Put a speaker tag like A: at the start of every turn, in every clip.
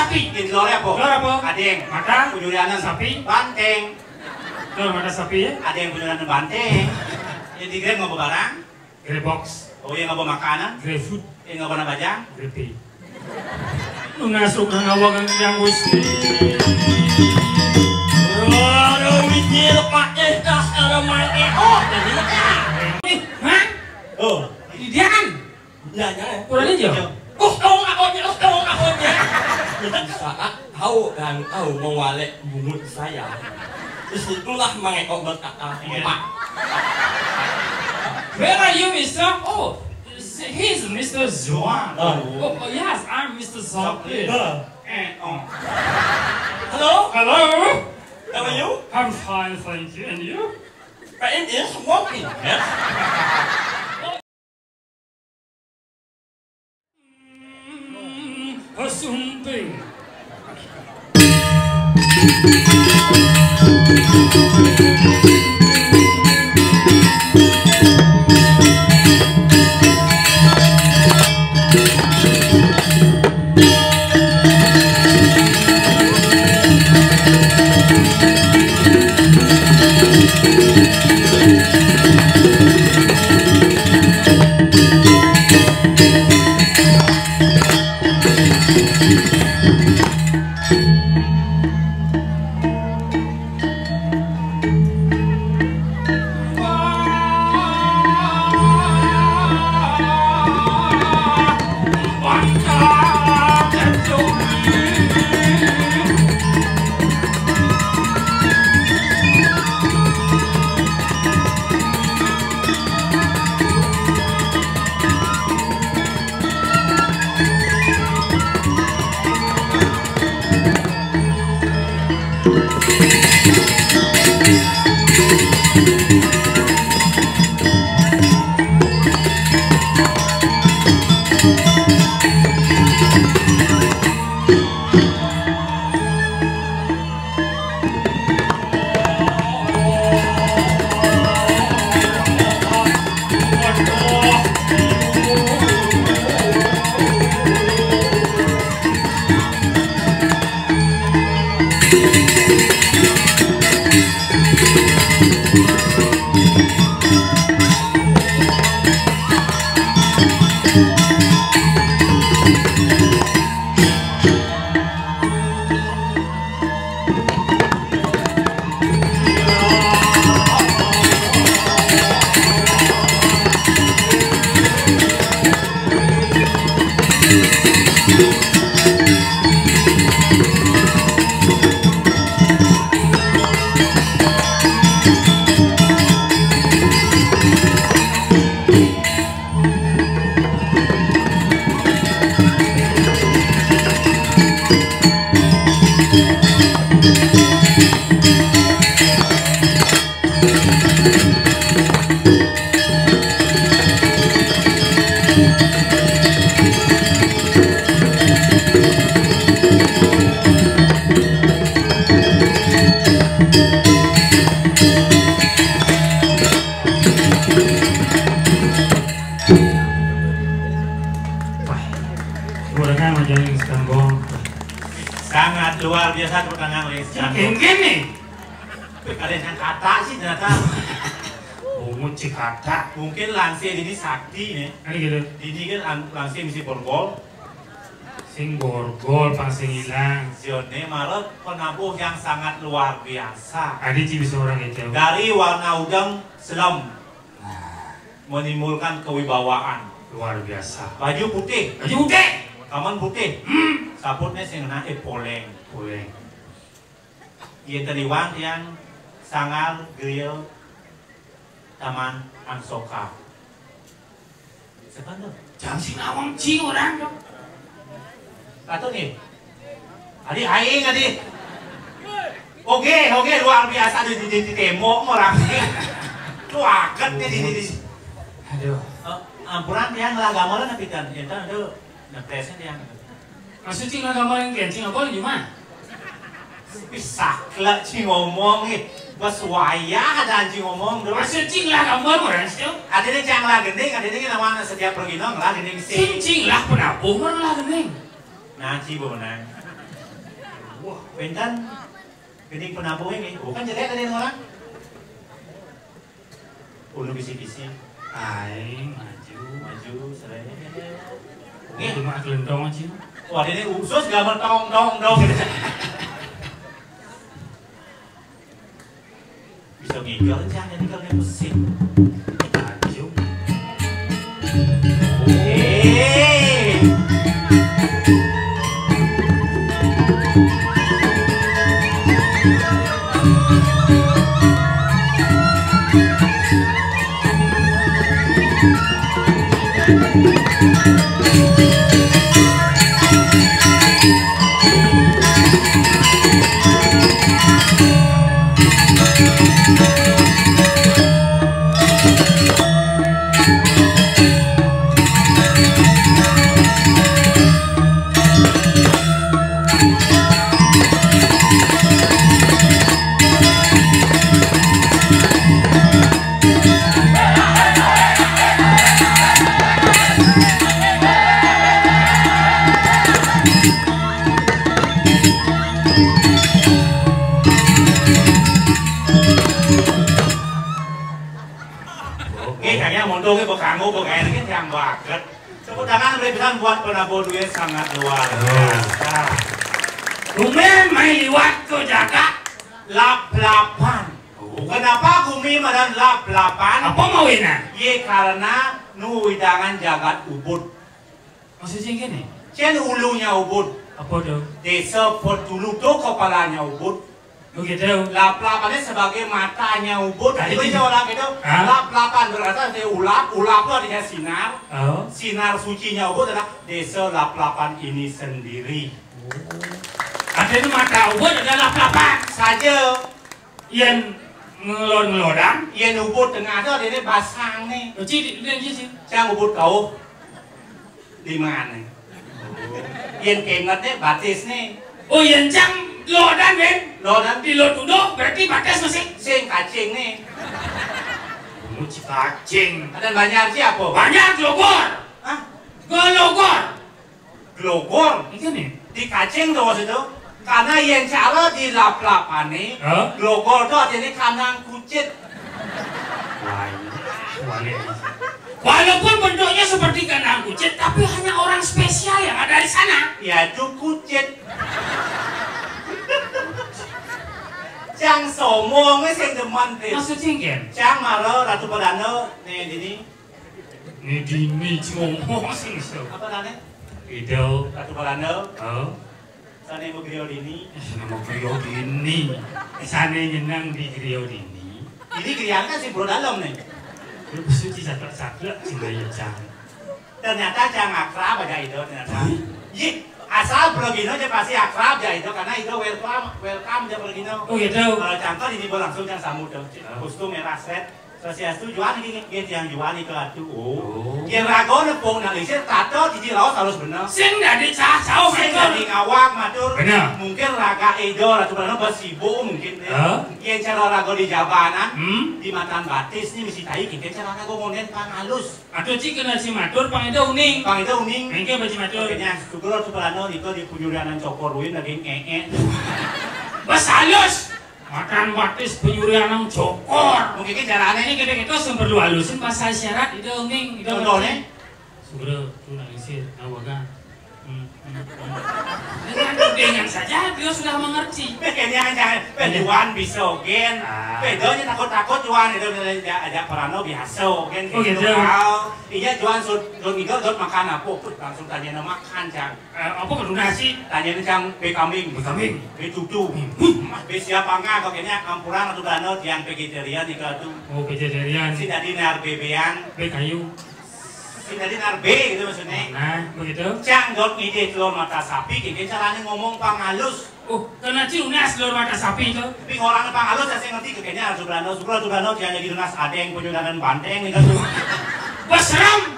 A: sapi.
B: Di lore apa?
A: Lore apa?
B: Adeng.
A: Mata.
B: Punyuranan
A: Sapi.
B: Banteng.
A: Lore mata sapi ya.
B: Ada yang punyuranan banteng. Jadi grab ngopo barang.
A: Grey box.
B: Oh yang ngopo makanan.
A: Grey food.
B: Yang ngopo bajang.
A: Grey pay. Lu ngasuk kang awak yang gusti. Aduh, mikir pakai tas aromanya. Oh, jadi hah?
B: Oh,
A: Dia kan?
C: Dạ dạ.
A: Kurang aja. Akhirnya.
C: Saat tahu dan tahu mewalek bungut saya. Disitulah mengekok berkata Pak.
A: Where are you, Mister? Oh, he's Mr. Zhuang. Oh, yes, I'm Mr. Zhuang.
C: Hello,
A: Hello.
C: how are you?
A: I'm fine, thank you. And you?
C: It is smoking. Yes.
A: Something.
B: Sangat luar biasa pertanyaan oleh
A: Gini.
B: Ada yang kata sih ternyata.
A: Bungut Cikata.
B: Mungkin langsir ini sakti nih.
A: Ini gitu.
B: Ini kan langsir misi borgol.
A: Sing borgol pang sing hilang.
B: Sione malah penabuh yang sangat luar biasa.
A: Adi bisa orang itu.
B: Dari warna udang selam menimbulkan kewibawaan.
A: Luar biasa.
B: Baju putih.
A: Baju putih.
B: Kaman putih. Saputnya sing na poleng.
A: Boleh.
B: Ia taliwang yang sangat grill Taman Angsoka. Sebentar.
A: Jangan sing awang cing orang dong.
B: Kata nih. Adi aing adi. Oke, luar biasa di temo orang. Lu aget nih di.
A: Aduh.
B: Ampuran yang lagamal na pikan. Enta ada ngetesnya yang.
A: Maksud cing lah gambar yang kencing apa gimana?
B: Bisa lah cing ngomong nih. Bas waya ada cing ngomong.
A: Maksud cing lah gambar orang sih.
B: Ada yang cang lah gending, ada yang nama setiap pergi nong lah gending
A: Cing lah penabuh orang lah gending.
B: Nah, cibo nang. Wah, bentan gede penabung ini. Oh kan jelek tadi orang. Ulu kisi-kisi.
A: Ai, maju.
B: Seraya.
A: Ini cuma gelendong aja.
B: Wah, ini usus gak mentong dong. Bisa ngigel aja, jadi kalau mesin.
A: Maju.
B: Montongnya berkangu, berkain ini yang banget. Tepuk tangan berikan buat penabuh duit sangat luar biasa.
A: Kumi main liwat ke jaga.
B: Lap-lapan. Kenapa kumi madan lap-lapan?
A: Apa mau ini?
B: Ye karena nu hidangan jagat Ubud.
A: Maksudnya gini?
B: Cen ulunya Ubud.
A: Apa tuh?
B: Desa Portulu tuh kepalanya Ubud.
A: Begitu.
B: Lap-lapannya sebagai matanya Ubud. Jadi
A: Tadi
B: orang itu lap-lapan berarti ada ulap itu artinya sinar.
A: Oh.
B: Sinar sucinya Ubud adalah desa lap-lapan ini sendiri.
A: Ada itu mata Ubud ada lap-lapan
B: Saja
A: yang ngelon-ngelodang.
B: yang Ubud tengah itu ada ini basang nih.
A: Uci di sini.
B: Yang Ubud kau di mana? Yang kengetnya batis nih.
A: Oh yang cang lodan Ben.
B: Lodan
A: Di lo duduk berarti batas masih.
B: sing kacing nih.
A: Uci kacing.
B: Ada banyak siapa?
A: Banyak glogor.
B: Hah?
A: Glogor.
B: Glogor
A: Ini nih.
B: di kacing tuh itu. Karena yang cara di lap-lapan nih,
A: Hah?
B: glogor tuh jadi kandang kucit.
A: Walaupun bentuknya seperti kandang kucit, tapi hanya orang spesial yang ada di sana.
B: Yaitu kucit. Cang somongnya sing demen teh.
A: Maksudnya kan?
B: Cang maro Ratu Padano nih dini.
A: Ini dini ngomong sing so.
B: Apa namanya?
A: Itu.
B: Ratu Padano.
A: Oh.
B: Sana mau griyo dini.
A: Nama griyo dini. Sana nyenang di griyo dini.
B: Ini griyan kan si bro dalam nih.
A: Lu suci saklek-saklek sing gaya cang.
B: Ternyata cang akrab aja itu ternyata. Yih, asal Brogino aja pasti akrab aja itu karena itu welcome aja Brogino.
A: Oh gitu.
B: Kalau contoh ini langsung cang samu dong. Kostum merah set. Sosiastu jual ini yang jual itu atuh. Oh. Yang rago nepung nalisir tato di laos harus benar.
A: Sing dari cacau
B: Sing
A: matur.
B: dari ngawak matur.
A: Benar.
B: Mungkin raga edo Ratu Padano basibo mungkin. Yang cara rago di jabanan. Di matan batis nih mesti tahu kita cara rago monen pangalus.
A: Atuh cik kena si matur pang itu uning.
B: Pang itu uning.
A: Mengke baca matur.
B: Kayaknya syukur Ratu Padano itu di penyurianan cokor ruin lagi ngee.
A: Bas halus. Makan batis penyurian nang cokor.
B: Mungkin caranya
A: Ini kita sumber lu halusin pasal syarat itu uning. Itu
B: contohnya.
A: Sugro tu nangis awaga. Dengan saja dia sudah mengerti.
B: Kayaknya jangan penjuan bisa gen. Bedonya takut-takut juan itu ada parano biasa gen.
A: Oh gitu.
B: Iya juan sud minggu sud makan apa? Langsung tanya nama makan cang.
A: Apa kudu nasi?
B: Tanya cang be kambing.
A: Be kambing.
B: Be tutu. Be siapa nggak? Kayaknya campuran atau dano yang vegetarian itu tuh.
A: Oh vegetarian.
B: Si tadi nar bebean.
A: Be kayu.
B: Si tadi nar be gitu maksudnya.
A: Nah begitu.
B: Cang dot ide telur mata sapi. Kayaknya caranya ngomong pangalus.
A: Oh kena cilunas telur mata sapi itu.
B: Tapi orang pangalus saya ngerti kayaknya Subrano dia jadi lunas adeng penyudanan banteng gitu.
A: Basram.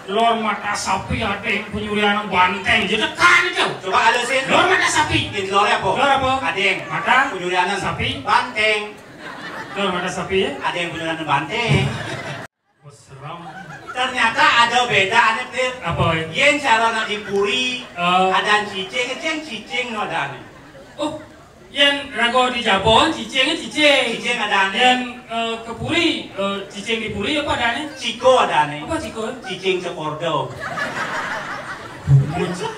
A: Telur mata sapi ada yang penyurian banteng jadi kan itu.
B: Coba alusin.
A: Telur mata sapi.
B: Ini telurnya apa?
A: Telur apa?
B: Adeng.
A: Mata
B: penyudanan
A: sapi.
B: Banteng.
A: Telur mata sapi ya.
B: Adeng penyudanan banteng.
A: Basram.
B: Ternyata ada beda aneh tir.
A: Apa?
B: Yen cara nak dipuri. Ada cicing no ada.
A: Oh, yang rago di Jabon, cicing.
B: Cicing ada nih.
A: Yang ke Puri, cicing di Puri apa adanya?
B: Ciko ada nih.
A: Apa Ciko?
B: Cicing Cekordo.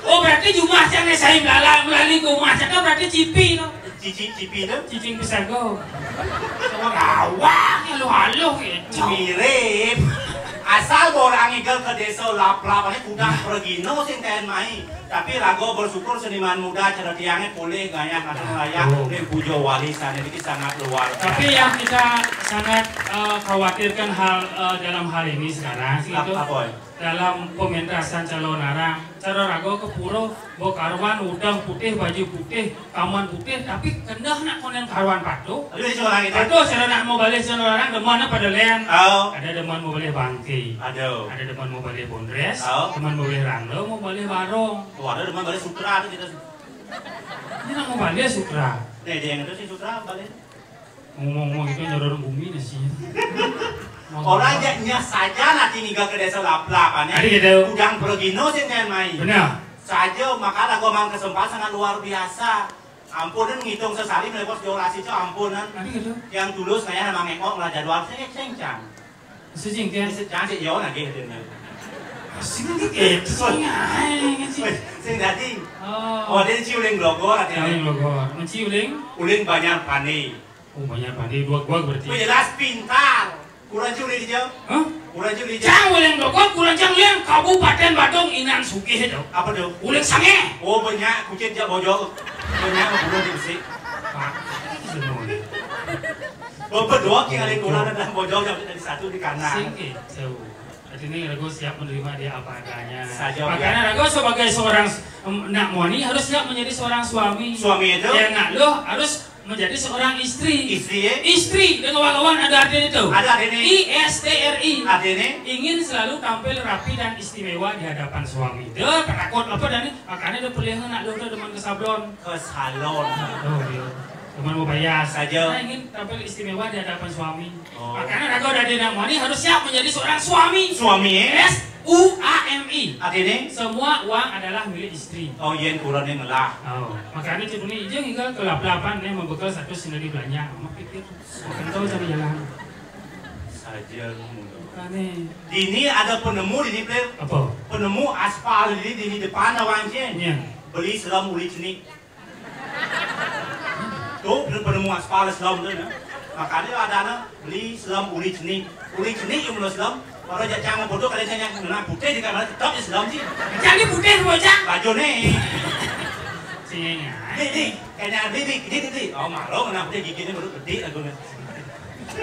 A: Oh berarti jumlah yang saya melalui rumah cakap berarti cipi no?
B: Cipi itu?
A: Cicing besar go. Sama rawang halo gitu.
B: Mirip. Asal orang igal ke desa lap-lapanya kudang pergino sing ten mai. Tapi rago bersyukur seniman muda cara tiangnya boleh gaya atau layak boleh pujo warisan ini sangat luar.
A: Tapi yang kita sangat khawatirkan dalam hal ini sekarang itu dalam pementasan calon arang, cara rago ke puro, bawa karwan udang putih, baju putih, kaman putih, tapi kendah nak konen karwan patuh.
B: Aduh ini orang itu.
A: Patuh cara nak mau balik calon arang, demannya pada lean.
B: Oh.
A: Ada deman mau balik bangki.
B: Aduh.
A: Ada deman mau balik bondres.
B: Oh.
A: Deman mau balik rando, mau balik barong.
B: Oh, ada deman balik sutra itu kita.
A: Ini nak mau balik sutra.
B: Nih dia yang itu sih sutra balik.
A: Ngomong-ngomong itu nyorong bumi nih sih.
B: Orang jadinya saja nanti ninggal ke desa lap-lapannya.
A: Adik gitu.
B: Udang pergino sih ten mai.
A: Benar.
B: Saja maka lagu mang kesempatan sangat luar biasa. Ampunan ngitung sesali melepos diorasi itu ampunan.
A: Adik gitu.
B: Yang tulus kayak nama ngekok lah jadwal saya cengcang.
A: Sejing kan.
B: Jangan sih yo lagi hadirnya.
A: Sing gitu sih.
B: Sing dadi.
A: Oh,
B: dia ciuling logo artinya.
A: ciuling logo. Menciuling.
B: Uling banyak pani.
A: Oh, banyak pandai dua berarti.
B: Jelas pintar. Kurang ciuling dijauh.
A: Hah?
B: Kurang ciuling dijauh.
A: Cang uling logo kurang cang uling Kabupaten Badung Inan Sugih itu.
B: Apa tuh?
A: Uling sange.
B: Oh banyak kucing jak bojol. Banyak membunuh di besi.
A: Pak.
B: Berdua kali kurang dalam bojol dari satu di kanan.
A: Sing itu. Ini Rago siap menerima dia apa adanya.
B: Makanya
A: Rago sebagai seorang nak moni harus siap menjadi seorang suami.
B: Suami itu?
A: Ya nak lo harus menjadi seorang istri.
B: Istri ya?
A: Istri dengan kawan-kawan ada artinya itu.
B: Ada artinya.
A: ISTRI.
B: Artinya?
A: Ingin selalu tampil rapi dan istimewa di hadapan suami. Dia takut apa dan makanya dia pilihan nak lo demen ke sablon.
B: Ke salon.
A: Oh dia. Teman mau bayar
B: saja.
A: Nah, ingin tampil istimewa di hadapan suami.
B: Oh.
A: Makanya Rago dari Namani harus siap menjadi seorang suami.
B: Suami ya?
A: SUAMI.
B: Artinya?
A: Semua uang adalah milik istri.
B: Oh iya kurangnya ngelah.
A: Oh. Makanya cipuni ijeng hingga kelap-lapan nih membekal satu sendiri belanja. Mak pikir, makin tahu cari jalan.
B: Saja.
A: Makanya.
B: Ini ada penemu di sini.
A: Apa?
B: Penemu aspal di depan awangnya.
A: Iya.
B: Beli selam uli cenik. Tuh penemu aspal selam tu na. Makanya ada beli selam uli cenik. Uli cenik yang belum selam. Kalau jangan bodoh kalian saya nak putih di kamar tetap di selam sih.
A: Jadi putih bocah.
B: Baju nih.
A: Sini.
B: Nih, kayaknya di. Oh malu kenapa dia giginya baru gede aku nih.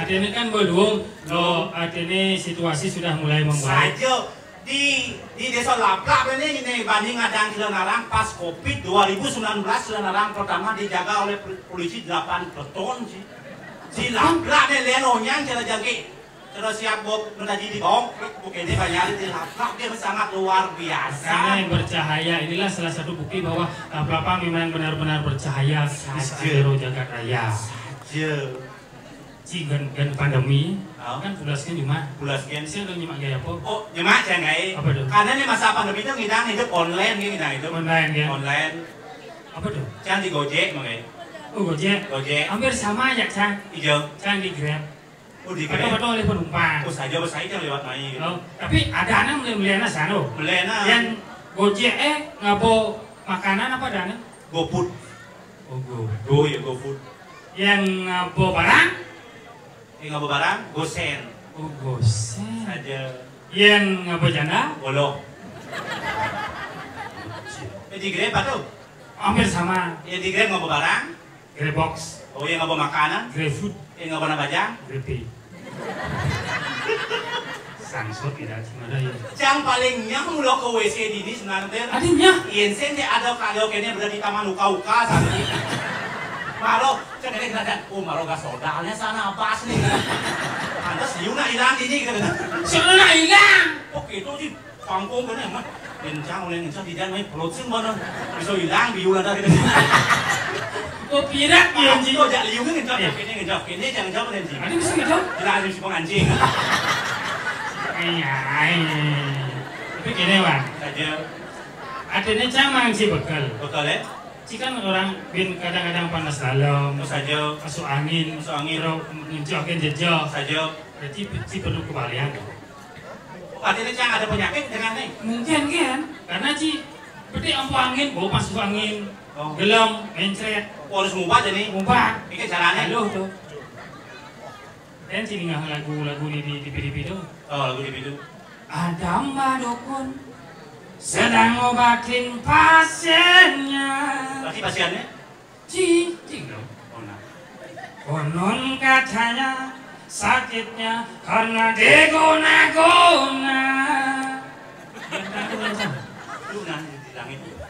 A: Artinya kan belum. Oh, artinya situasi sudah mulai membaik.
B: Saja di desa Laplap ini banding adang Cilanarang pas Covid 2019 Cilanarang pertama dijaga oleh polisi 8 peleton sih. Si Laplap ini lenonyang cara jangki. Terus siap Bob mengaji di bawah, bukti ini banyak di Laplap dia sangat luar biasa.
A: Karena yang bercahaya inilah salah satu bukti bahwa Laplap memang benar-benar bercahaya di seluruh jagat raya.
B: Saja.
A: Gan pandemi kan pulaskan cuma
B: pulaskan
A: sih udah nyimak gaya apa?
B: Oh nyimak jangan
A: apa tuh?
B: Karena ini masa pandemi itu ngidang hidup online gitu ngidang hidup
A: online ya?
B: Online
A: apa tuh?
B: Jangan di Gojek makanya.
A: Oh Gojek?
B: Gojek
A: hampir sama aja Cang.
B: Iya.
A: Cang di Grab.
B: Oh di Grab?
A: Betul oleh penumpang.
B: Oh saja bersaing yang lewat main gitu.
A: Oh, tapi ada anak beli-beliana sana.
B: Beliana
A: yang Gojek ngabo makanan apa dana?
B: GoFood.
A: Oh
B: Go ya GoFood.
A: Yang ngabo barang?
B: Yang ngabo barang, gosen.
A: Oh gosen.
B: Saja.
A: Yang ngabo janda?
B: Golok. Di Grab apa tuh?
A: Hampir sama.
B: Yang di Grab ngabo barang?
A: Grab box.
B: Oh yang ngabo makanan?
A: Grab food.
B: Yang ngabo nabajang?
A: Grab pay. Sangsot tidak ada ya.
B: Yang paling nyam lo ke WC di ini sebenarnya.
A: Adanya?
B: Iya sen dia ada kalau kayaknya berada di taman uka-uka sana. Malo, cek ini kelihatan. Oh malo gas sodalnya sana apa nih? Anda siuna hilang ini gitu.
A: Siuna hilang.
B: Oh gitu sih. Kampung kan emang. Kencang oleh kencang tidak main pelot sih mana. Bisa hilang biulan dari.
A: Oh pirat ya anjing.
B: Oh jak liungnya kencang. Kayaknya jangan jawab anjing.
A: Ada bisa ngejawab?
B: Tidak ada si penganjing.
A: Tapi gini Wan.
B: Saja.
A: Adanya Cang mang si bekal.
B: Betul ya?
A: Cikan orang bin kadang-kadang panas dalam,
B: saja
A: masuk angin, terus ngejokin jejak
B: saja.
A: Jadi Ci perlu kebalian.
B: Artinya Cang ada penyakit dengan ini?
A: Mungkin kan, karena Ci berarti ampu angin, bawa masuk angin, gelam, mencret.
B: Harus ngubah jadi.
A: Ngubah.
B: Ini caranya.
A: Halo tuh. Dan Ci nggak lagu-lagu di TV tuh.
B: Oh lagu di itu.
A: Ada mbak dukun sedang ngobatin pasiennya.
B: Berarti pasiennya?
A: Cing dong. Konon katanya sakitnya karena diguna-guna.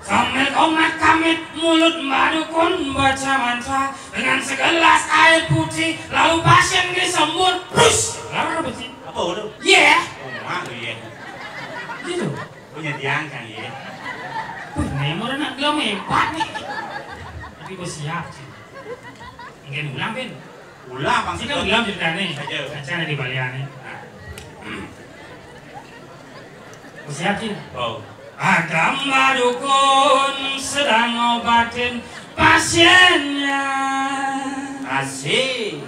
A: Sambil komat kamit mulut mbak dukun baca mantra dengan segelas air putih lalu pasien disembur. Push. Lalu apa sih?
B: Apa udah?
A: Yeah.
B: Oh tuh ya.
A: Gitu.
B: Punya tiang Cang ya.
A: Nih mau nak belum hebat nih. Tapi gue siap sih. Mungkin ulang Ben.
B: Ulang bang
A: Sih kan ulang ceritanya.
B: Saja.
A: Acara di Baliane. Gue siap sih.
B: Oh.
A: Ada mbak dukun sedang ngobatin pasiennya.
B: Asik.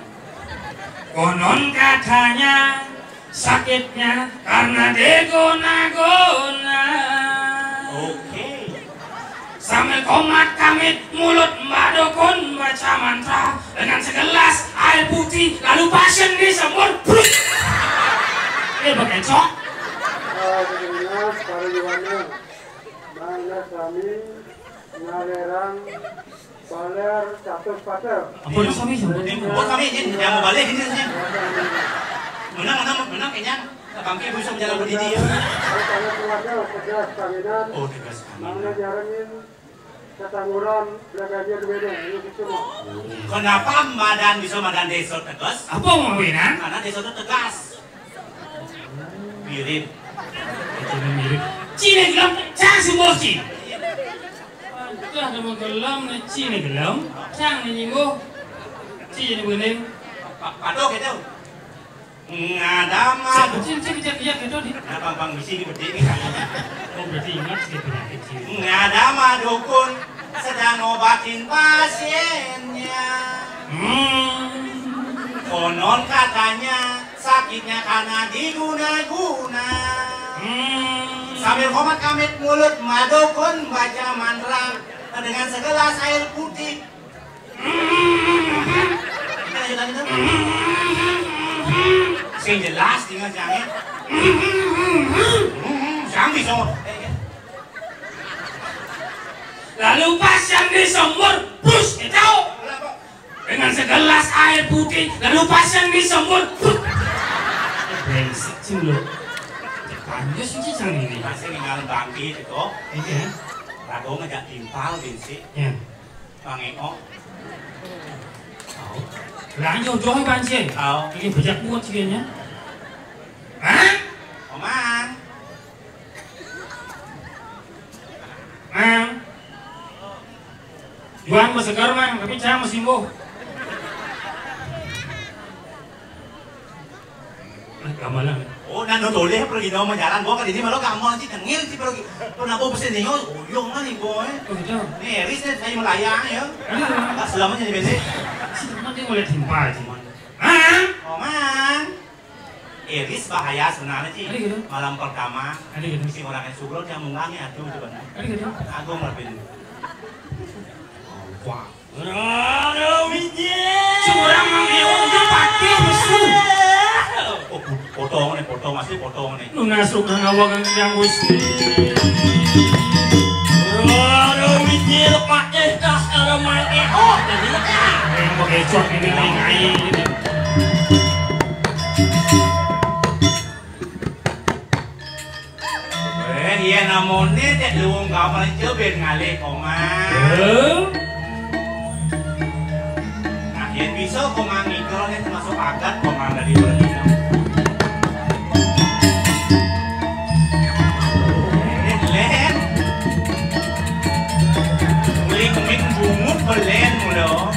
A: Konon katanya sakitnya karena diguna-guna.
B: Oke.
A: Sambil komat kamit mulut mbak dukun baca mantra dengan segelas air putih lalu pasien disembur. Bekencok.
D: Dengan para jiwana, mana kami ngalerang baler 100 pater.
A: Ampun kami
B: Buat kami ini yang mau balik ini sih. Menang kayaknya. Bangke bisa menjalan berdiri ya.
D: Kalau keluarga tegas kawinan,
B: Oh tegas.
D: mana jarangin ketanguran belakangnya berbeda ini semua.
B: Kenapa Madan bisa Madan desa tegas?
A: apa mau benar?
B: Karena desa itu tegas. Mirip.
A: Cina gelam cang semua Ci. Itu ada mau gelam Cina gelam cang nyinggu. Ci jadi bening.
B: Patok itu. Ngadama.
A: Cik gitu di.
B: Nah bang misi ini berdiri.
A: Oh berarti ingat sih penyakit Ci.
B: Ngadama dukun sedang ngobatin pasiennya. Konon katanya sakitnya karena diguna-guna. Sambil komat kamit mulut madukun baca mantra dengan segelas air putih. Sing jelas tinggal jangan. Jangan bisa.
A: Lalu pasien disembur, push, itu dengan segelas air putih, lalu pasien disembur. Brengsek sih lu. Panjang sih cang ini.
B: Masih ninggalin bangkit itu.
A: Iya.
B: Rago ngajak timpal bensi.
A: Ya.
B: Bang Eko.
A: Tahu. Lanjut joy banci.
B: Tahu.
A: Ini bejak buat cikirnya. Hah?
B: Omang.
A: Mang. Juan masih segar mang, tapi cang masih sembuh. Kamalan.
B: Oh, nando toleh pergi dong jalan gua kan ini malah gampang sih tengil sih pergi. Tuh nabo pesen nih, uyung kan nih boy.
A: Oh gitu.
B: Nih, Eris nih saya melayang ya. Tak selama jadi bensin.
A: Si teman dia mulai timpa sih. Hah?
B: Omang. Eris bahaya sebenarnya sih.
A: Ada gitu.
B: Malam pertama.
A: Ada gitu.
B: Si orang yang subro yang mengangnya tuh sebenarnya.
A: Ada gitu.
B: Aku ngelapin.
A: Wah.
C: Rada wijit.
A: Curang mang udah pakai musuh.
B: Oh, potong masih potong nih.
A: Lu nasuk nang awak yang gusti.
C: Rada wijit pakai tas ada main oh jadi
A: Yang pakai cok ini ngai.
B: Iya namanya dek luang kamar itu ben ngalih Omang. Nah, yang bisa Omang mikro ini termasuk agat Omang dari Berlino. Len, beli kemik bungut belen mulu.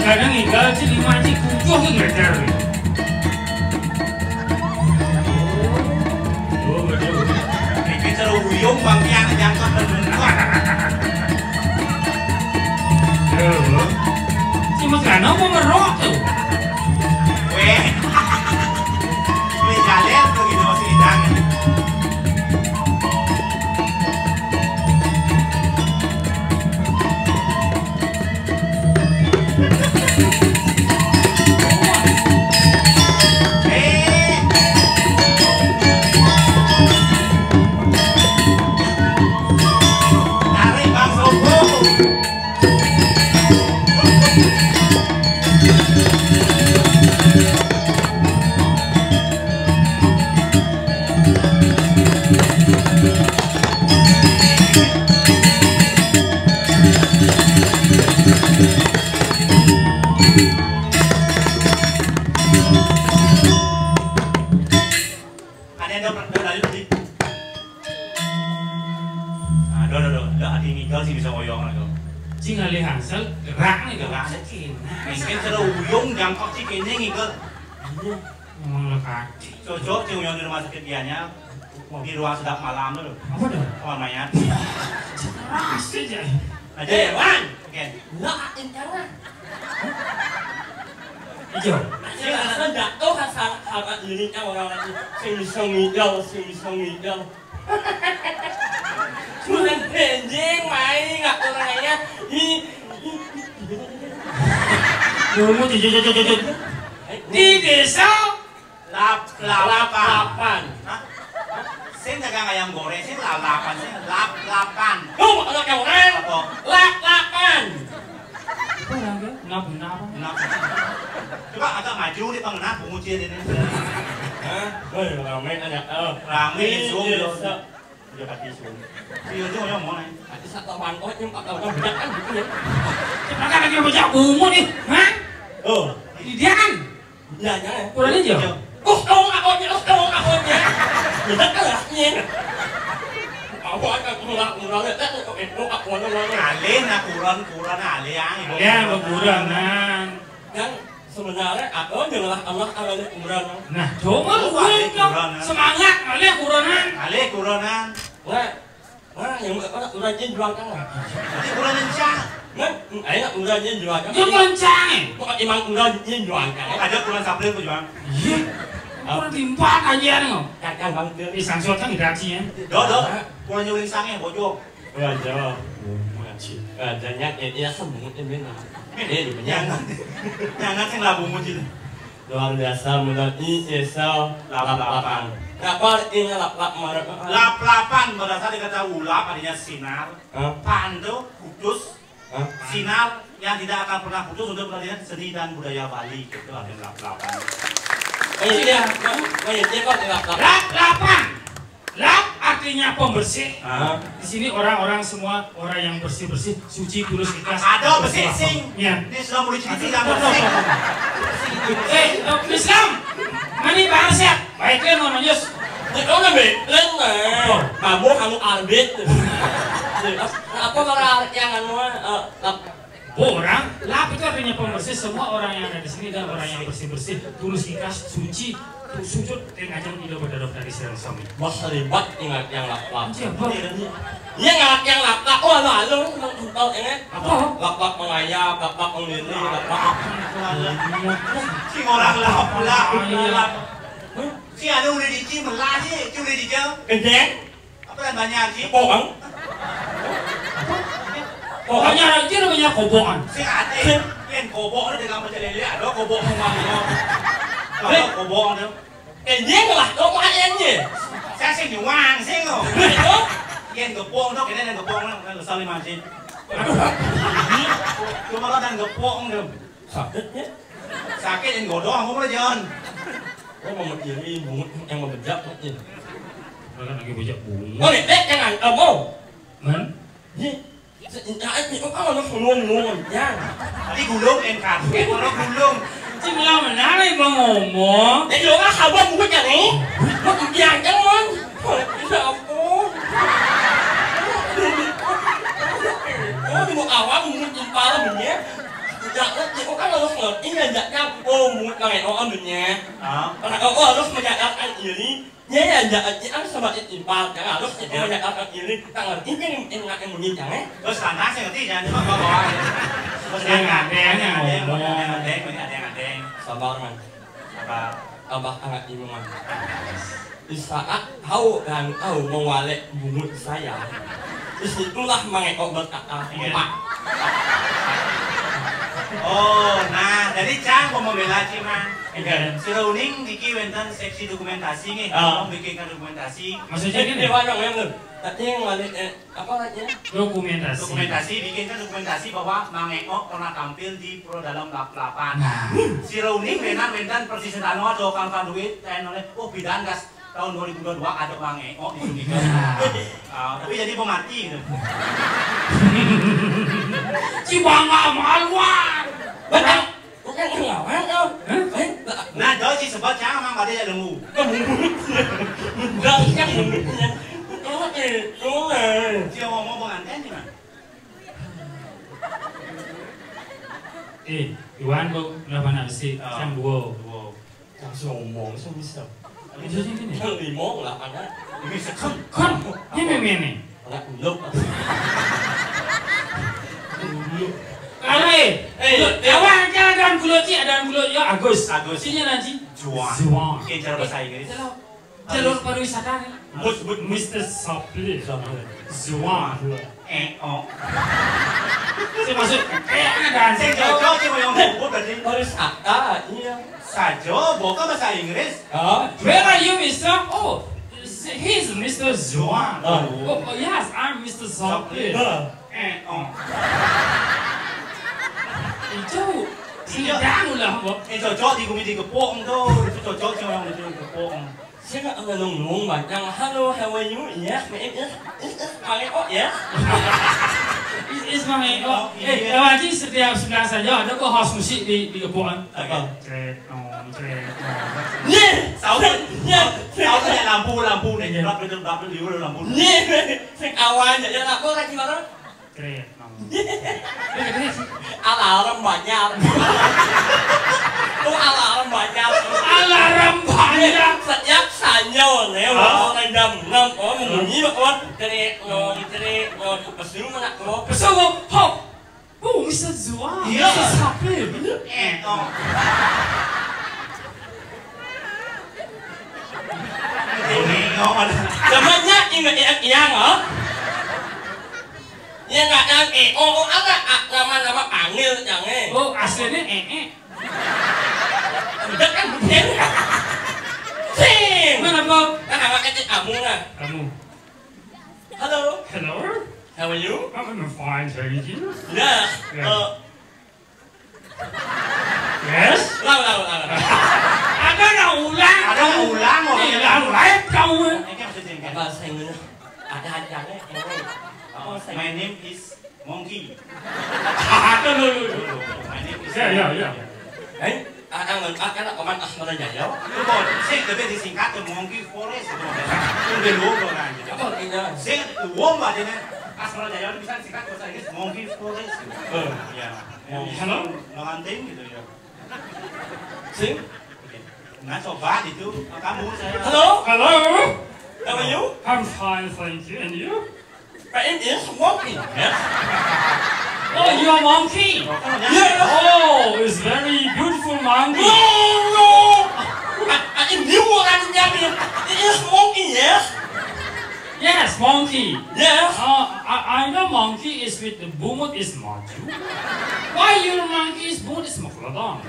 A: Kadang tinggal sih 5 cik 7 meter. merok tuh.
B: Weh. Beli jalan tuh gitu masih hidang.
A: Ngali hansel gerak nih
B: Gerak sedikit. Mungkin sudah uyung jangkok sih kayaknya ngikut.
A: Ngomong lekat.
B: Cocok sih uyung di rumah sakit dianya. Di ruang sedap malam dulu.
A: Apa dah?
B: Kamar mayat.
A: Pasti aja.
B: Aja ya, Wan. Oke.
C: Lah, incaran.
A: Ijo.
C: Sing rasa jatuh kasar harga dirinya orang-orang sing bisa ngidol, sing bisa ngidol. Cuman penjing main nggak orangnya.
A: Kamu di desa
C: Lapan.
B: Sing dagang ayam goreng, sing lalapan, sing lapan.
C: Anak yang orang. Lapan.
B: Kenapa? Coba agak maju nih Bang, nah penguncian ini.
C: Hah? Ramai aja.
B: Rame zoom yo. Dia pakai zoom. Dia tuh yang mau nih.
C: Ada satu bangkok yang orang bijak kan gitu ya.
A: Kenapa lagi bocah umur nih? Hah?
C: Oh,
A: Dia kan?
C: ya jangan.
A: Kurang aja.
C: Akonya. Bijak kan rasanya. Aku akan kurang itu aku
B: Alin nah kurang alin yang.
A: Ya kekurangan.
C: Kan sebenarnya aku janganlah Allah awalnya kurang.
A: Nah, coba semangat kalian kurangan.
B: Alin kurangan.
C: Wah, yang urajin jual kan lah.
B: Nanti kurangan cang.
C: Kan, ayo urajin jual kan.
A: Jangan cang.
C: Kok emang urajin jual kan?
B: Ada kurangan sapling tuh jual.
A: Iya. Kurang timpang aja nih.
C: Kan bang dia.
A: Di sang kan reaksi ya.
B: Do. Kurangan nyuling sangnya bojok.
C: Wajah. Wajahnya ya sembunyi ini.
B: Jangan yang labu muncul.
C: Luar biasa mudah esau lap-lapan. Kapal ini lap-lap marah.
B: Lap-lapan berasal dari kata ulap artinya sinar. Pandu putus. Sinar yang tidak akan pernah putus untuk pelatihan seni dan budaya Bali. Itu artinya lap-lapan.
C: Iya, dia kok lap-lapan.
A: Lap-lapan. Lap artinya pembersih. Di sini orang-orang semua orang yang bersih-bersih, suci, tulus, ikhlas.
B: Ada bersih sing.
A: Ya.
B: Ini sudah mulai cerita dan bersih.
A: Islam. Mani bahasa. Baiklah namanya.
C: Itu udah belen lah. Mabuk anu arbit. Apa kalau yang anu
A: orang lap itu artinya pembersih. Semua orang yang ada di sini dan orang yang bersih-bersih, tulus, ikhlas, suci. Sujud dengan ajang ilo berdarah dari serang suami.
C: Bos ribet ingat yang lap-lap.
A: Siapa?
C: Iya nggak yang lap-lap. Oh lalu tahu ini
A: apa?
C: Lap-lap mengayap, lap-lap menglili, lap-lap.
B: Si orang lap. Si ada udah dici melah sih, udah dijel.
C: Kenceng?
B: Apa yang banyak sih?
C: Bohong.
A: Pokoknya aja namanya kobokan.
B: Si ate, yang kobok itu dengan macam lele, ada kobok mengapa? Kalau kobok itu,
C: Kenceng lah, kau mau aja.
B: saya sih nyuang sih lo.
C: Itu?
B: Yang gepong itu, kita yang gepong itu, kan saling macam. Cuma lo dan gepong itu.
C: Sakitnya?
B: Sakit yang godong, kamu boleh jangan.
C: Kau mau berdiri, bungut yang mau bejak aja.
A: Kalau lagi bejak bunga.
C: Oh nih, jangan, mau.
A: Man?
C: Iya. Ini kau harus ngomong ya.
B: Tadi gulung, karpet, orang gulung.
A: Cuma mana nih bang ngomong?
C: Jadi lo kan kabar bungut ya nih? Mau biang jangan. Bisa ampun. Oh di mau awal bungut jempal bunyi. ngerti, kan harus ngerti ngajaknya mut mangai ambilnya. Karena harus menjajakan ini, ya jajan sama impal, jangan harus menjajakan ini, tak ngerti yang menyincangnya.
B: Terus karena saya ngerti jangan cuma bawa. Terus ada yang
C: sabar man.
B: Sabar.
C: Abah anak ibu man. Di saat kau dan kau mewalek bungut saya, disitulah mengekok berkata, Pak.
B: Oh, nah, jadi Cang mau membela Cimang. Si Rauning Diki wenten seksi dokumentasi nih, mau bikinkan dokumentasi.
A: Maksudnya gini,
C: Dewan yang tadi yang balik apa lagi?
A: Dokumentasi.
B: Dokumentasi, bikinkan dokumentasi bahwa Mang Eko pernah tampil di Pro Dalam Lap-Lapan. Si Rauning wenten persis sedano do kan duit, oleh bidan gas tahun 2022 ada Mang Eko disuntikan. Tapi jadi pemati gitu.
A: Cibanga maluan.
C: Betul. Bukan ngelawan kau.
B: Nah, jauh sih sebab Cang emang ada yang nunggu.
C: Enggak yang
B: Dia ngomong pengantin di mana?
A: Iwan kok lapan abisi, Cang dua.
C: langsung ngomong bisa.
A: Maksudnya gini.
C: Yang limong lah anak.
B: Ini sekam.
A: Kan, ini memang.
C: Anak belum.
A: Kare, awak ada kulo ci, ada kulo ya Agus. Sinya nanti.
B: Juan. Mungkin cara bahasa Inggris.
A: Jalur pariwisata nih.
B: Mr.
A: Sapli. Juan.
B: Oh.
A: Saya masuk. Ada.
B: Saya cocok cuma yang buku tadi.
C: Pariwisata, iya.
B: Sajo, bukan bahasa Inggris.
A: Where are you, Mister? Oh, he's Mr. Juan. Oh, yes, I'm Mr. Sapli.
B: Oh.
A: Itu sidang lah, Bob.
B: Cocok di gumi di kepong tuh. Itu cocok cuma yang di kepong.
C: Saya nggak ngomong banyak. Halo, how are you? Yes, yes.
A: Is Mang Eko. Lagi setiap sebelah saja ada kok house musik di kepong.
C: Nih,
B: Saunya lampu nih, berapa di lampu.
C: Nih, sing awalnya ya aku lagi mana? Alarm banyak. Alarm banyak.
A: Alarm banyak.
C: Setiap sanyo nih, orang jam 6 mengunyi bahwa terik, pesuruh mana kau?
A: Pesuruh, hop. Oh, Mr. Juan.
B: Iya.
A: Mr. Sapli.
B: Oh.
C: Namanya ingat yang ya nggak yang oh ada nama panggil jangan.
A: Oh, aslinya
C: Udah kan bukan. Sing.
A: Mana Bob?
C: Nama kecil kamu lah.
A: Kamu.
C: Halo.
A: Hello.
C: How are you?
A: I'm fine, thank you.
C: Ya.
A: Yes.
C: Lalu.
A: Ada nggak ulang?
B: Ada ulang mau
A: Ulang live kau.
C: Bahasa Inggris ada ajarnya ini.
B: My name is Monkey.
A: Ada dulu.
B: My name is.
A: Ya.
C: Anak Oman Asmara Jaya.
B: Itu kok, saya tapi disingkat ke Monkey Forest itu. Itu udah logo kan.
C: Apa artinya?
B: Saya uang bahasanya Asmara Jaya itu bisa disingkat bahasa Inggris Monkey Forest. Ya.
A: Halo.
B: Ngelanting gitu ya.
C: Sing.
B: Nah coba itu kamu saya.
C: Halo.
A: Hello.
C: How are you?
A: I'm fine, thank you. And you?
C: Pak is walking. Yes.
A: Oh, you're a monkey.
C: Yes.
A: Oh, it's very beautiful monkey.
C: No. In new one jadi. It is monkey, yes.
A: Yes, monkey.
C: Yes.
A: I know monkey is with the bumut is maju. Why your monkey is bumut is makladang?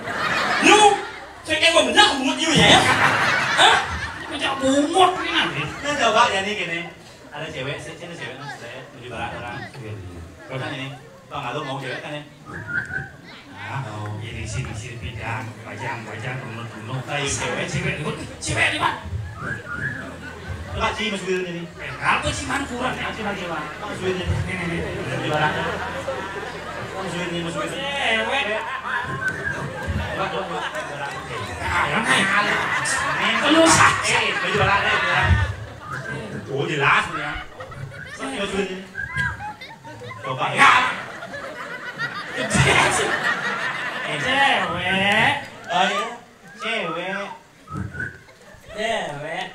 C: You. Saya kayak bedak bungut you ya. Hah?
A: Macam bumut ni nanti.
B: Nah coba ya nih gini. Ada cewek, saya cewek nih, saya di barat orang. Kan ini, bang Aldo mau cewek kan ya?
A: Ini sini bidang, bajang, bunuh.
B: Kayu
A: Cewek di mana?
B: Coba sih mas Wil ini.
A: Apa sih man kurang?
B: Mas Wil ini. Di barat. Mas Wil ini, Mas Wil.
A: Cewek.
B: Coba.
A: Yang Lu sakit.
B: Baju barat deh. Oh jelas ya. Mas Wil ini. Coba ya.
C: cewek.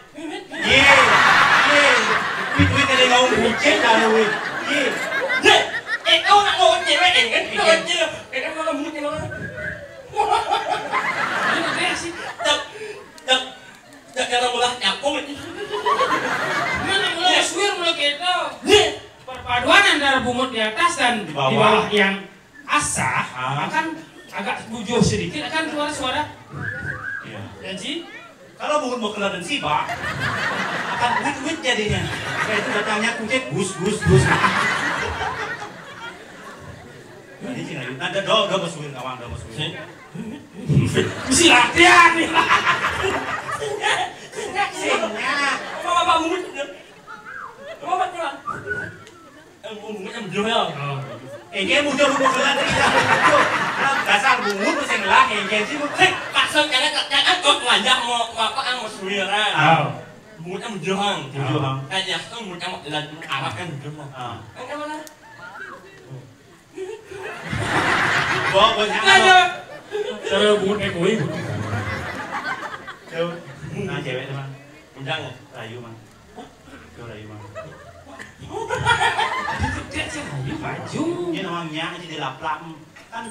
B: Ye. Wit ada ngomong bucin dah lu. Ye.
C: Kau nak ngomong cewek kan? Kau cewek. Kan kalau mungkin orang.
A: Ini kayak sih.
C: Jangan mudah nyapung.
A: Mana mulai suir mulai gitu. Perpaduan antara bungut di atas dan di bawah yang asah akan agak bujur sedikit akan keluar suara.
B: Iya.
A: Jadi
B: kalau bungut mau keluar dan sibak akan wit jadinya. Kayak itu datangnya kucing bus. Ini sih ada do masukin kawan do masukin.
A: mesti latihan nih.
B: Singnya.
C: Mama bungut. Mama keluar. Bungut yang bujur ya.
B: Engke mudah bungut keluar dari dalam. Dasar bungut mesti ngelah engke sih.
C: Pasal jangan kau ngajak mau apa ang mau suwiran. Bungut yang bujur hang. Kayak tuh bungut yang Arab kan bujur hang. Kan mana?
B: Bawa
A: Ada. Cara bungut kayak koi.
B: Tuh. Nah cewek teman.
C: Undang
B: Rayu mah. Rayu mah.
A: Tidak sih Rayu baju.
B: Ini namanya aja di laplak kan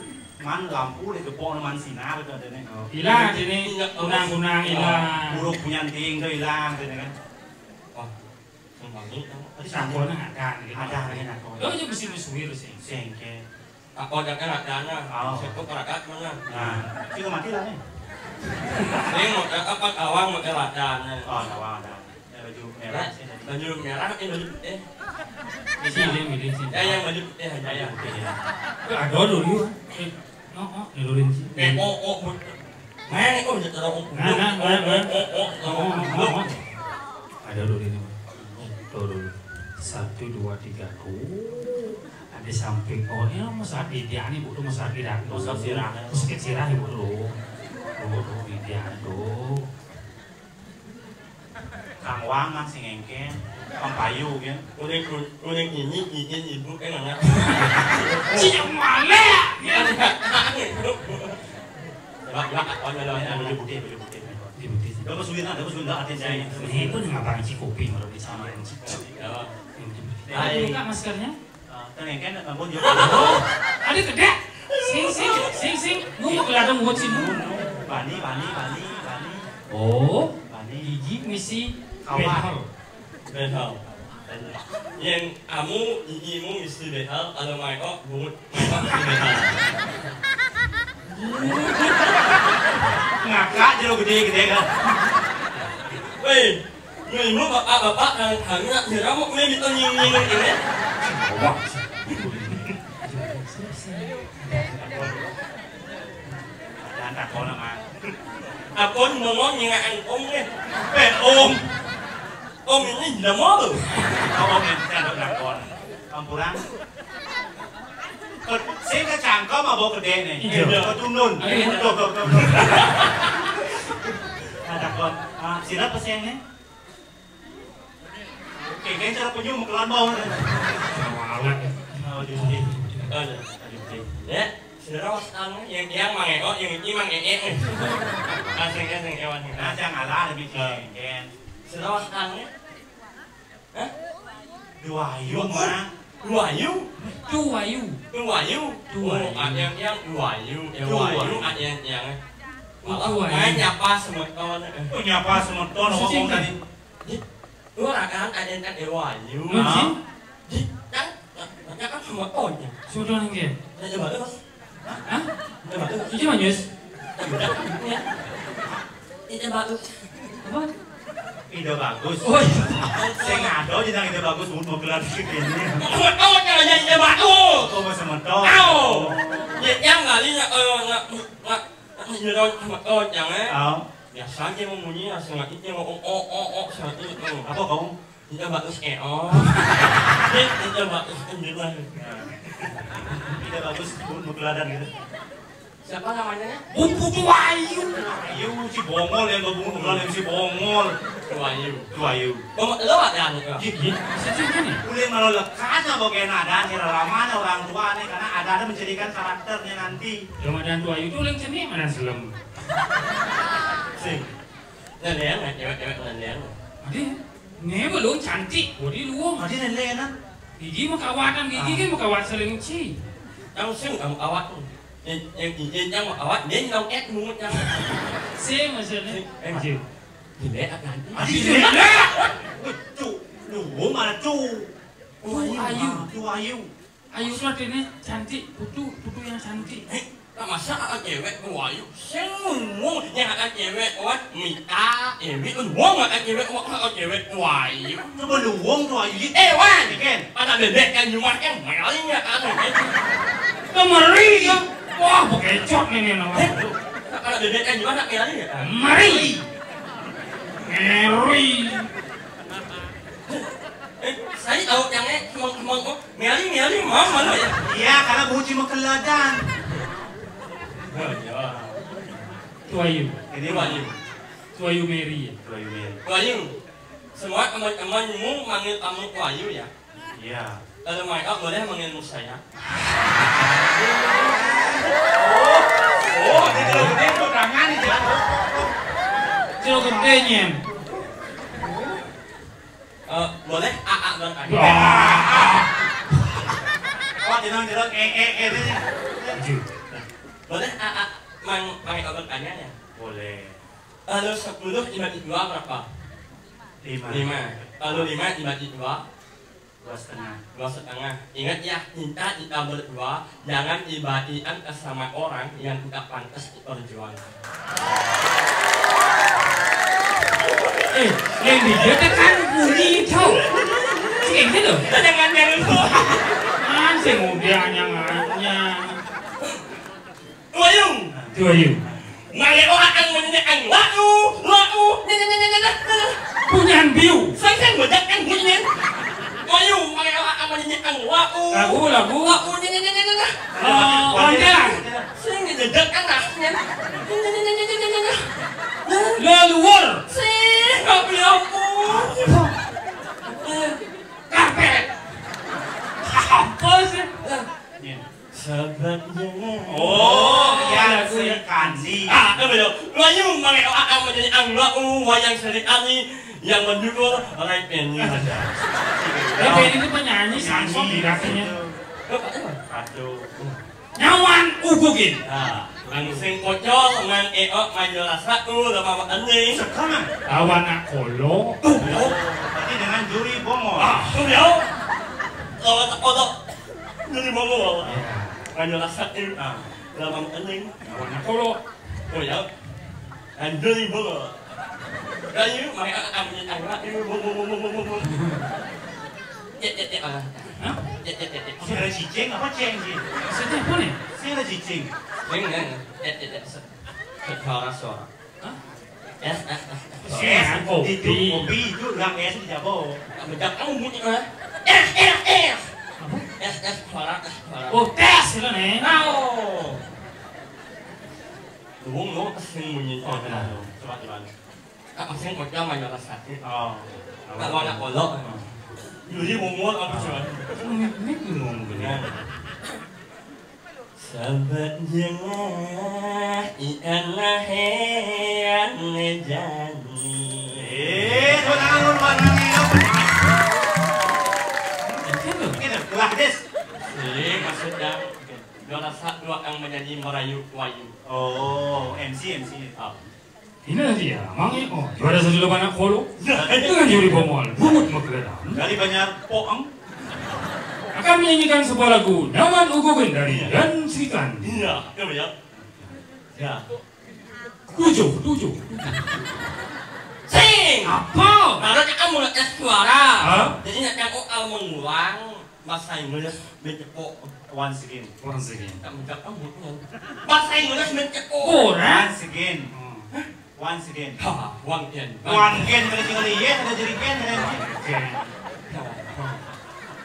B: man lampu le gepok man sinar itu ada nih.
A: Hilang sini kunang hilang.
B: Buruk punya ting itu hilang gitu kan.
C: Oh. Sembangin.
A: Tadi sampulnya ada
B: ini nak.
A: Oh itu mesti musuhir sih.
B: Sengke.
C: Apa jangan adanya? Siapa perakat mana?
B: Nah, itu mati lah nih.
C: Ini mau apa awang mau adanya?
B: Oh, awang ada. Baju merah.
C: Baju merah ini baju putih.
A: Di sini di sini.
C: Yang baju putih aja ya.
A: Ada dulu. Nulurin sih.
C: Mana kau jadi orang?
A: Ada dulu ini. Tuh dulu. 1, 2, 3. Ada samping. Oh ini masak di dia nih bu. Masak di dah.
B: Masak sirah.
A: Sakit sirah ibu dulu. Di dia tuh.
B: Kang Wang mang sing engke. Kang Payu kan.
C: Udah ini ibu kan anak.
A: Siapa mana?
B: Baju putih. Udah masukin dah hati saya.
A: Ini pun ngabang kopi menurut sama yang Ada buka maskernya?
B: Kan engke ngambon yo.
A: Ada gede. Sing. Ngomong keladang buat sini.
B: Bani.
A: Oh,
B: Bani.
A: Gigi misi
B: Kawan.
C: Behal. Yang kamu gigimu mesti behal, kalau mereka bungut mereka mesti behal.
B: Ngakak je lo gede kan.
C: Weh, mu bapak kan hanya nyerah mau main itu nying ini.
B: Dan tak kau nama.
C: Apun ngomong nyingaan ni.
B: Om
C: Ini dah malu.
B: Om yang saya ada dakon. Kampuran. Saya kacang kau mau bawa gede nih. Kau tunun. Tuh. Nah dakon. Sirap pasien nih. Kayaknya cara penyum kelan bau. Baju putih.
C: Ya, serawas yang mangeko, yang ini mangeke. Asing ewan.
B: Nah jangan ngalah demi cengken.
C: Serawas angnya. Hah?
B: Duayu mah.
C: Duayu.
A: Duayu.
C: Yang duayu yang. Malah nyapa semeton.
B: Nyapa semeton ngomong tadi.
C: Lu akan ada yang duayu. Kan kan semetonnya.
A: Sudah nih.
C: Coba terus.
A: Hah? Itu manis. Itu bagus. Apa?
B: Ide bagus.
A: Oh iya.
B: Saya ngado jadi ide bagus mau gelar segini.
C: Oh jangan jadi ide bagus.
B: Kau mau sementok.
C: Au. Yang kali nggak jangan. Biasanya membunyi langsung itu oh seperti itu.
B: Apa kau?
C: Ide bagus Ide bagus juga.
B: Ide bagus mau geladan gitu.
C: Siapa namanya?
A: Bumbu Duayu.
B: Ayu si bongol yang gabung yang si bongol. Duayu.
C: Lo ada nih.
A: Gigi. Sini.
B: Boleh malah lekas apa kayak ada cara ramanya orang tua nih karena ada menjadikan karakternya nanti.
A: Ramadan Duayu itu yang sini mana selem.
C: Sing. Lelean nggak cewek-cewek lelean?
A: Ada. Nih belum cantik. Bodi luang.
B: Ada lelean.
A: Gigi mau kawanan gigi kan mau kawat selingci.
C: Yang sing kamu awak. Yang mau awak dia nyong mut yang.
A: Sing maksudnya. Anjir.
C: Gile akan.
B: Gile. Cu. Lu mana cu? Ayu.
A: Ayu surat ini cantik. Putu yang cantik.
C: Masa ada cewek wayu, semua yang ada cewek wah Mita, Ewi, uang ada cewek wah ada cewek wayu.
B: Coba lu uang tuh wayu.
C: Wah, kan ada bebek kan cuma kan melinya kan.
A: Kemari kan? Wah, bekecot nih nama.
C: Ada bebek kan cuma nak melinya.
A: Mari. Meri.
C: Saya tahu yang semang meli mama ya.
B: Iya, karena buci mau keladan.
A: Tuayu.
B: Ini wayu.
A: Tuayu Meri.
C: Wayu. Semua teman-temanmu manggil kamu Wayu ya?
B: Iya.
C: Kalau mereka boleh manggilmu saya.
B: Oh, ini kalau gede perangan ini ya.
A: Kalau gedenya.
C: Boleh AA berkali.
B: Oh, jenang ini.
C: Boleh AA manggil berkali ya?
B: Boleh.
C: Kalau 10 dibagi 2 berapa? 5. Kalau 5 dibagi 2? 2,5. Ingat ya, kita berdua jangan dibagikan ke sama orang yang tidak pantas diperjuangkan.
A: Yang dia tekan bunyi tau. Cik itu loh.
C: Jangan itu.
A: Anjing udah nyanganya. Tuayu.
C: Mari orang yang menyanyikan lagu.
A: Punyahan biu.
C: Saya menyanyikan bunyi. Tuayu, mari orang yang menyanyikan lagu.
A: Lagu. Onda.
C: Saya menyanyikan nasnya.
A: Leluhur.
C: Tapi ampun.
A: Karpet. Apa sih?
C: Sahabatnya.
B: Oh, ya sekali.
C: Betul. Layu mari akan menjadi anglau wayang serikali yang mendukung orang penyanyi.
A: Tapi ini tuh penyanyi sansong rasanya.
B: Aduh.
A: Nyawan ugugin.
C: Langsung kocok dengan eok majalah 1 lama ending.
B: Sekarang.
A: Awan nak kolo.
B: Berarti dengan juri bongol.
C: Tuh lawan tak kodok. Juri bongol. Majalah 1 lama ending.
A: Awan nak kolo.
C: Oh ya. Dan juri bongol. Layu mereka akan menyanyi bongol.
B: Saya cicing apa ceng sih?
A: Maksudnya apa nih?
B: Saya cicing.
C: Suara.
B: Kopi itu yang es di jabo.
C: Menjak kamu bunyi kan? Suara.
A: Oh, tes itu nih.
C: Lu asing bunyi.
B: Coba gimana?
C: Asing kocok majalah 1. Kalau anak kolok. Jadi ngomong apa sih?
A: Ngomong bener.
C: Sahabat jangan ikanlah yang ngejani.
B: Tangan mana nih? Ini kelah des.
C: Maksudnya juara 1 yang menjadi merayu wayu.
B: Oh, MC.
A: Ini dia, mangi oh, juara sesudah banyak kolo. Dengan juri bongol, bungut megera.
B: Dari banyak poang.
A: Akan menyanyikan sebuah lagu Nyaman Ugugin dari Dan Srikan.
C: Iya, ya. Ya.
A: 7.
C: Sing.
A: Apa?
C: Harusnya kamu ngetes suara.
A: Hah?
C: Jadi kamu kalau mengulang bahasa Inggris mencepok.
B: Once again.
C: Kamu kamu bahasa Inggris mencepok.
A: Once
B: again.
C: One again.
B: One again kada tinggal iya, kada jerigen, kada.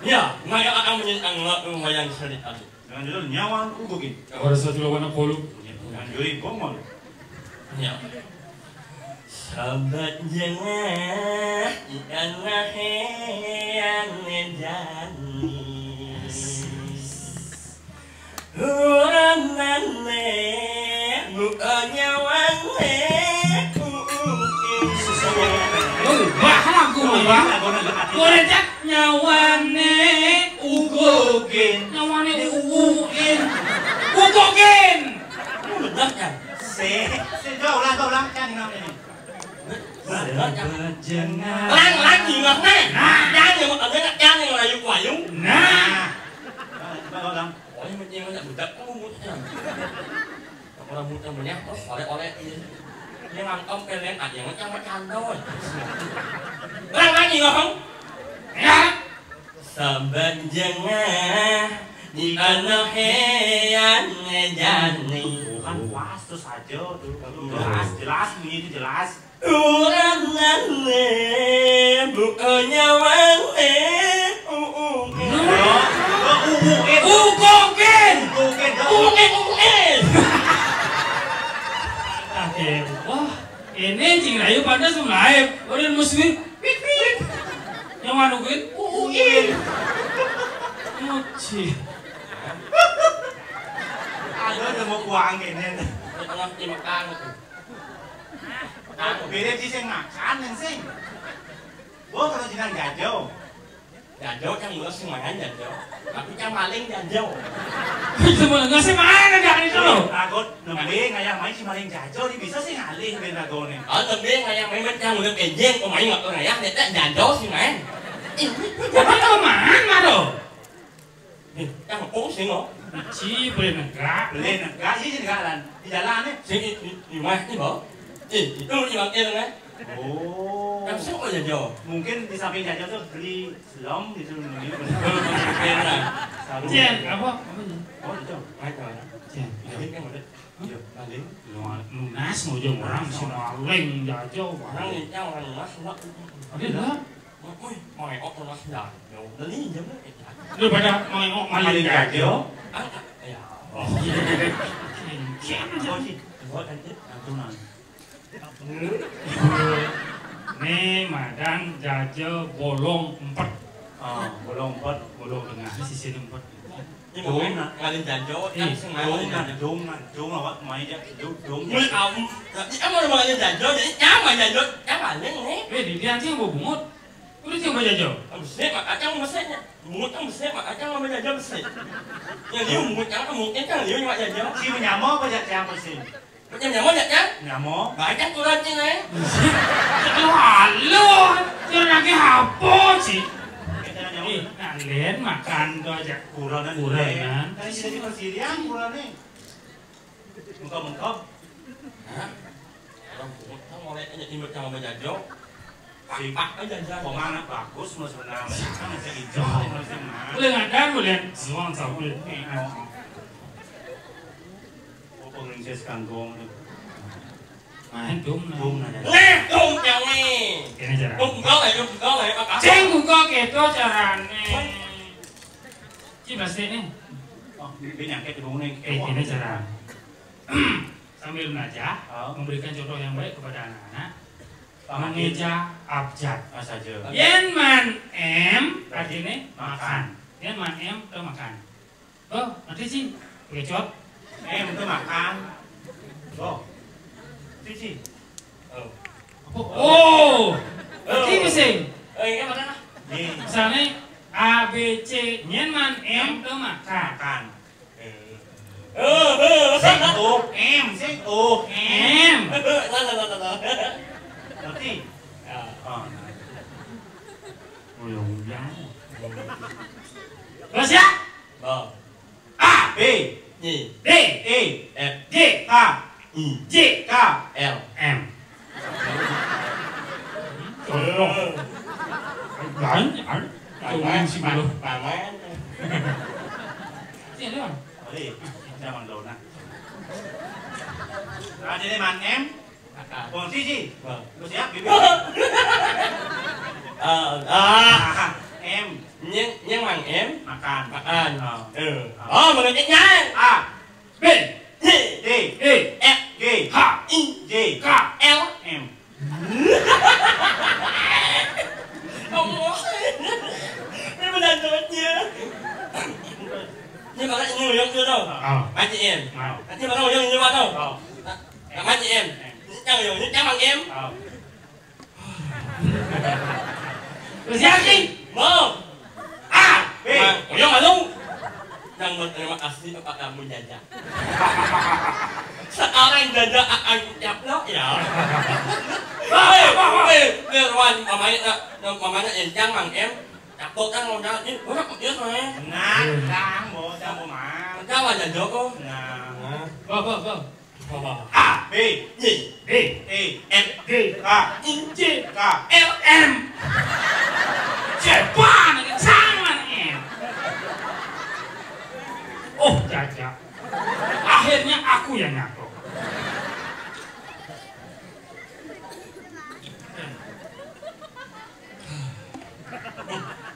C: Ya, mereka akan menjadi anggota wayang serikali.
B: Dengan judul Nyawan Ugugin.
A: Juara sesudah banyak kolo.
B: Dengan juri bongol.
C: Ya. Sahabat jangan ikanlah yang ngejani. Huranane bukannya wanne.
A: Boleh cak nyawane ugogen. Nyawane ugogen. Ugogen.
C: Benar kan?
B: Kau ulang kan ini.
C: Lang lagi nggak nih? Jangan yang mau ada jangan yang layu kuayu.
A: Nah.
B: Coba ulang.
C: Oh ini macam mana budak kamu mutnya. Orang mutnya banyak terus oleh ini. Yang angkom pelen ada yang macam doy. Lang lagi nggak không?
A: Ya.
C: Sebenjengah di anak heyan ngejani.
B: Bukan pas terus aja tuh. Jelas bunyi itu jelas.
C: Uranane bukannya wangi
A: Ugogen. Oke, wah ini cing rayu pada sumlaib. Orang muslim, pik pik. Yang mana ugogen? Ugogen. Mochi.
B: Ada udah mau kuang ini.
C: Tengah dimakan itu.
B: Beda sih saya makan yang sih. Gua kalau jangan jajau.
C: Jajau kan nggak sih makan jajau. Tapi kan maling jajau.
A: Itu malah nggak sih mana jangan itu loh.
B: Aku nembe ngayang main si maling jajau di bisa sih ngalih ben aku nih.
C: Nembe ngayang main macam udah kejeng kok main nggak tuh ngayang dia jajau sih main.
A: Jadi kemana loh?
C: Kan ngepung sih lo.
A: Ci beli negara.
B: Beli negara sih negaran di jalan nih.
C: Sih di mana nih bro? Itu di mana kan?
B: Oh.
C: Kan semua jajau.
B: Mungkin di samping jajau tuh beli selam di situ nih.
A: Jen, apa?
B: Oh itu.
C: Main kemana?
A: Jen,
C: Maling kan ada.
B: Iya.
C: Maling.
A: lunas mau jeng orang si maling jajau
C: Orang
A: barang.
C: ini yang orang lunas nak.
A: Ada dah.
C: Ui, mau ngekok lunas dah. Dari jam ni.
A: Daripada mengengok maling jajau.
C: Ya.
A: Oh. Kian
B: Oh sih.
C: Buat nanti.
B: Antunan.
A: Nih madang jajau bolong 4.
B: Bolong 4.
A: Bolong tengah sisi 4.
C: Nhưng mà mấy ngalin jajau kan sing ngalin
B: Đúng là máy đẹp đúng.
C: Mười ông. Em mau ngalin jajau jadi nyama jajau. Nyama ning nih.
A: Di dia sih mau bungut. Udah sih mau jajau.
C: Mesin mak acang mesinnya. Mungut kan mesin mak acang sama jajau mesin. Yang dia mungut yang mungkin kan dia nyawa jajau.
B: Si nyamo apa yang mesin?
C: Macam nyama jak kan?
B: Nyamo.
C: Banyak turun ni nih.
A: Halo, jangan lagi hapo sih. Nah, lihat makan tuh aja
B: Kuranan. Kan sini persirian kurane. Mengkop.
C: Orang mungut kan mulai jadi macam sama jajau. Pak aja jajau.
B: Pemana bagus mas sebenarnya. Kan masih hijau masih mana.
A: Boleh ngadang boleh. Semua tak boleh.
B: Oh princess kangkung.
A: Main dum.
C: Nah, tung yang ni.
A: Kena cara.
C: Tung kau lah, apa?
A: Ceng kok gitu carane. Ci pasti nih.
B: Oh, ini nyangkut di bawah nih.
A: Ini cara. Sambil belajar, memberikan contoh yang baik kepada anak-anak. Mengeja abjad.
B: Saja.
A: Yen man em artinya makan. Yen man em itu makan. Oh, nanti sih kecot.
B: Itu makan. Oh. Cici.
A: Oh. Berarti bisa.
C: Ini mana?
A: Misalnya A B C yen man em itu makan.
B: Sing O M sing O
A: Em.
B: Ngerti? Oh.
A: Terus ya? A
B: B
C: D
A: D
B: E
C: F
A: G
B: K
C: I
A: J
B: K
C: L
A: M. Banyak.
C: Paman si Paman.
A: Iya dong.
B: Oli, jangan dulu nak. Nah, jadi man M. Bông Cici. Lu siap bibir. M.
C: Nhưng bằng em
B: Makan.
C: makan. Mình cái nhá.
B: A
A: B
B: D
A: E
B: F G
A: H
B: I J
A: K
C: L
B: M.
C: Ông nhưng mà làm cho bạn nhớ. Nhưng mà lại người không chưa đâu. Ba chị em. Nhưng mà đâu như bạn đâu. Ba chị em. Chẳng hiểu những chắc bằng em.
A: Yakin?
C: Mau. A. B. Yang malu. Yang berterima kasih kepada kamu Jaja. Sekarang Jaja akan nyaplok ya. Wan, mamanya Encang Mang Em. Nyaplok kan mau nyalain. Udah dia saya.
B: Nah, Kang, mau jamu mah.
C: Kang là Jaja kok.
B: Nah.
A: Vâng.
B: A, B,
C: Gì?
A: D,
B: E,
A: F, D,
B: K,
A: J,
B: K.
A: L, M. Cepat, sangat M. Oh, Jaja. Akhirnya aku yang nyaplok.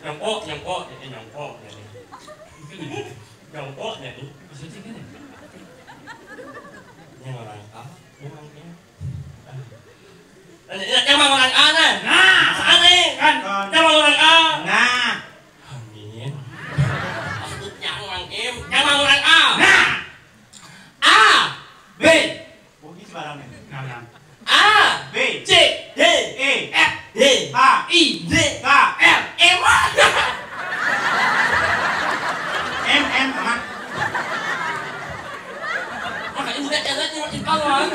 C: Nyongkok jadi nyongkok jadi. Nyongkok jadi.
A: Maksudnya gini?
C: Yang orang A, yang orang A nih.
A: Nah,
C: Saan nih?
A: kan.
C: Yang orang A.
B: Nah.
C: Amin. Yang orang M, yang orang A.
A: Nah,
C: A,
A: B.
B: Oh, ini sebarang nih.
A: Nah.
C: A,
B: B,
A: C,
C: D,
B: E,
A: F,
C: D,
B: K,
A: I,
C: D,
B: K,
A: L,
C: M.
B: M, aman.
C: Maka ini tidak ada yang dipakai.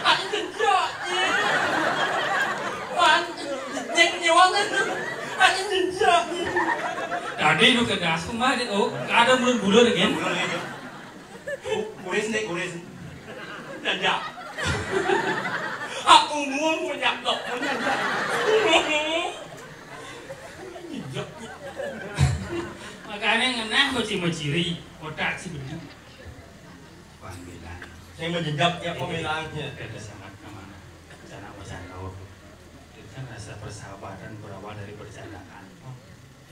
C: Ini tidak. Wan, yang nyewangan. Ini tidak.
A: tadi lu ke gas kemarin, oh, ada bulan-bulan lagi.
B: Bulan aja. Kuris nih, kuris.
C: Jaja. Aku mau menyaplok, menyaplok.
A: Makanya ngenah moci-mociri, otak si bedu.
B: Panggilan.
C: Saya menjejak ya pemilihannya.
A: Beda sangat kemana? Cara bercanda. Itu kan rasa persahabatan berawal dari bercandaan.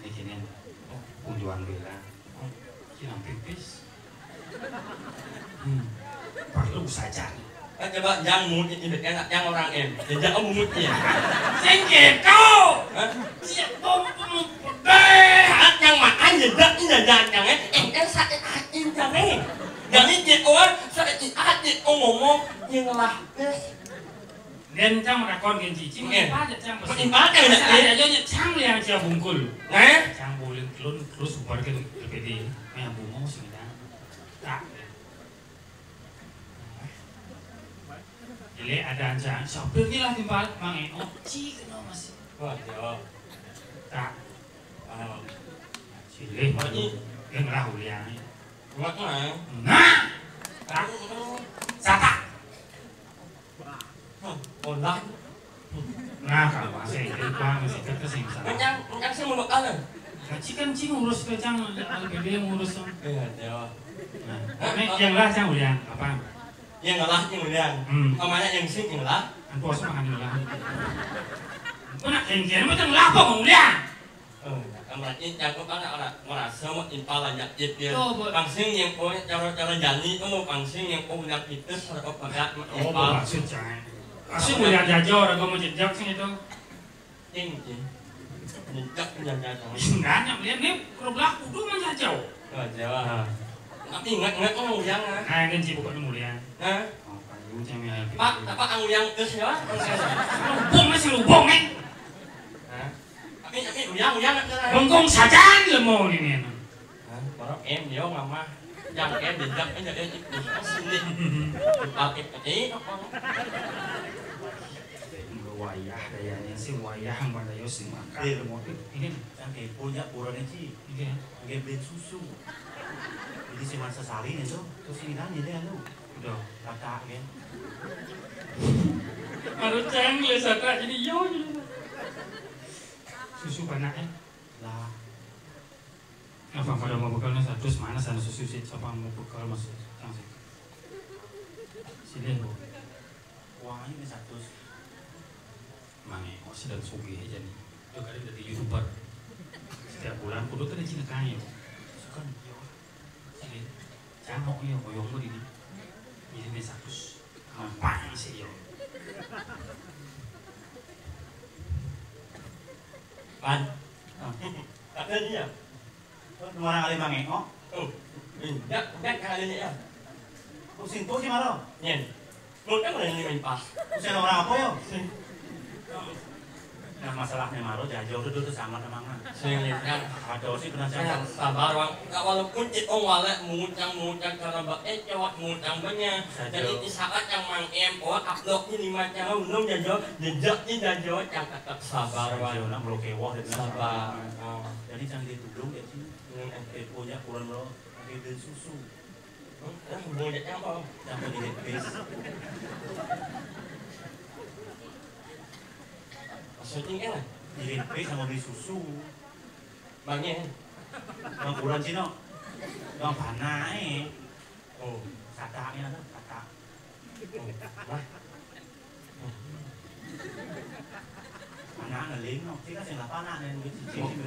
A: Ini gini, kunjuan bela. Kita pipis. Perlu saja.
C: Coba yang mungkin ini enak yang orang M. Jejak kamu mungkin.
A: Sengket kau.
C: Saat yang makan jejak ini jangan yang sakit hati jangan. Jadi dia orang sakit hati ngomong yang lah.
A: Dan cang merakon gen cici, apa aja cang pasti.
C: Apa aja
A: Ada aja cang yang cia bungkul.
C: Nah,
A: Cang boleh telur terus super ke LPD, yang bungo sudah. Tak. Jadi ada cang, sopirnya lah timbal mangen. Oh, cik no masih.
C: wah jawab.
A: Tak. Silih mau yang lah ulian.
C: Buat mana?
A: Nah, tak. Sata.
C: Olah.
A: Nah, kalau masih itu masih kesing sana.
C: Yang saya mau makan.
A: Kaci kan cing ngurus ke cang LPD ngurus.
C: Iya jawab.
A: Nah, ini yang lah cang ulian apa?
C: Yang ngalah yang ulian. Kamanya yang sing yang ngalah.
A: Ang puasa makan ulian. Mana kengkian macam lapang ulian.
C: Kemarin aku kan orang merasa mau impal aja jadi
A: Oh,
C: pangsing yang punya cara jani itu pangsing yang punya kita serta pada
A: Oh,
C: impal.
A: maksud cang. Masih ulian jajah orang mau jejak sih itu.
C: Ting ting. Jejak penjaga sama.
A: Sebenarnya ulian ni kerublah kudu menjajah.
C: Oh jawab. Tapi ingat orang uyang ah.
A: Nah, kan sih bukan ulian.
C: Hah?
A: Oh, kayu cang ya.
C: Pak, apa ang uyang terus ya?
A: Lubong masih lubong eh.
C: Tapi uyang kan.
A: Bengkong saja lemon ini.
C: Baru em dia mama. Yang em jejak aja dia itu sini. Pakai pakai apa?
A: Wayah dayanya sih wayah yang pada yo sing makan. Ini
B: Yang kayak punya burannya sih.
A: ini
B: Kayak beli susu. Jadi si masa salin itu. Terus ini kan jadi anu.
A: udah.
B: Kakak kan.
A: Baru ceng le saka jadi yo jadi. Susu banyak eh.
B: Lah.
A: Apa pada mau bekalnya satu mana sana susu sih siapa mau bekal masuk langsung. Sini bu.
B: Wah ini 100.
A: Mange oh sedang sugih aja nih. Itu kali dari YouTuber. Setiap bulan kudu tuh Cina kayu.
B: Sukan yo.
A: Sini. Jangan yo boyong bu ini. Ini 100. Gampang sih yo.
C: Ban. Ada dia.
B: Orang kali mangeng oh.
C: Oh. Enggak kali ini ya.
B: Kok sinto sih malo?
C: Nyen. Lu kan boleh ini pas.
B: Usia orang apa yo?
A: Nama
B: masalahnya maro jauh itu sangat emangan.
C: Sing kan
B: Ada sih benar
C: yang sabar wang. Walaupun itu wala muncang karena cowok muncang banyak. Jadi di saat yang mang upload ini 5 jam belum jejak ini jauh yang tetap sabar wang.
B: Orang bro kewah dan
C: Sabar.
B: Jadi jangan ditudung ya sih. Punya kurang lo pakai susu.
C: Boleh yang apa?
B: Jangan dihipis.
C: Maksudnya kan?
B: Dihipis sama beli susu.
C: Banyak.
B: Bang kurang sih no. Bang panai.
C: Oh,
B: Kata ini ada kata. Anak ngeling no. Sih kan sih nggak panas nih.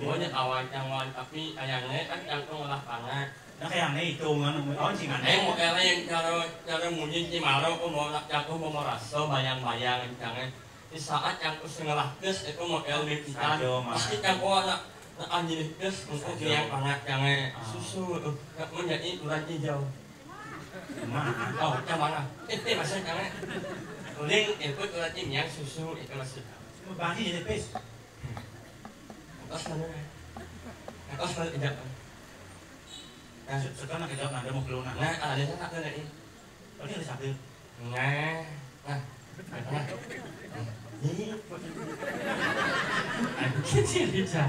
C: Pokoknya awal tapi ayangnya kan jantung olah panah.
B: Nó cái hàng này tuồng nó chỉ mà
C: Em một cái này cara mungkin di maro ko mo aku mau merasa bayang-bayang jangan di saat yang aku setengah kes itu model kita pasti kan ko nak anjing kes untuk yang pangat jangan susu menjadi urat hijau. Oh, yang mana? Itu maksudnya jangan link input urat yang susu itu maksudnya.
B: Bán gì vậy pes?
C: Có sao tidak?
B: Sekarang kita ada mau keluar
C: Nah, ada tak ada ini.
B: Tadi ada satu.
C: Nah,
A: Kecil aja.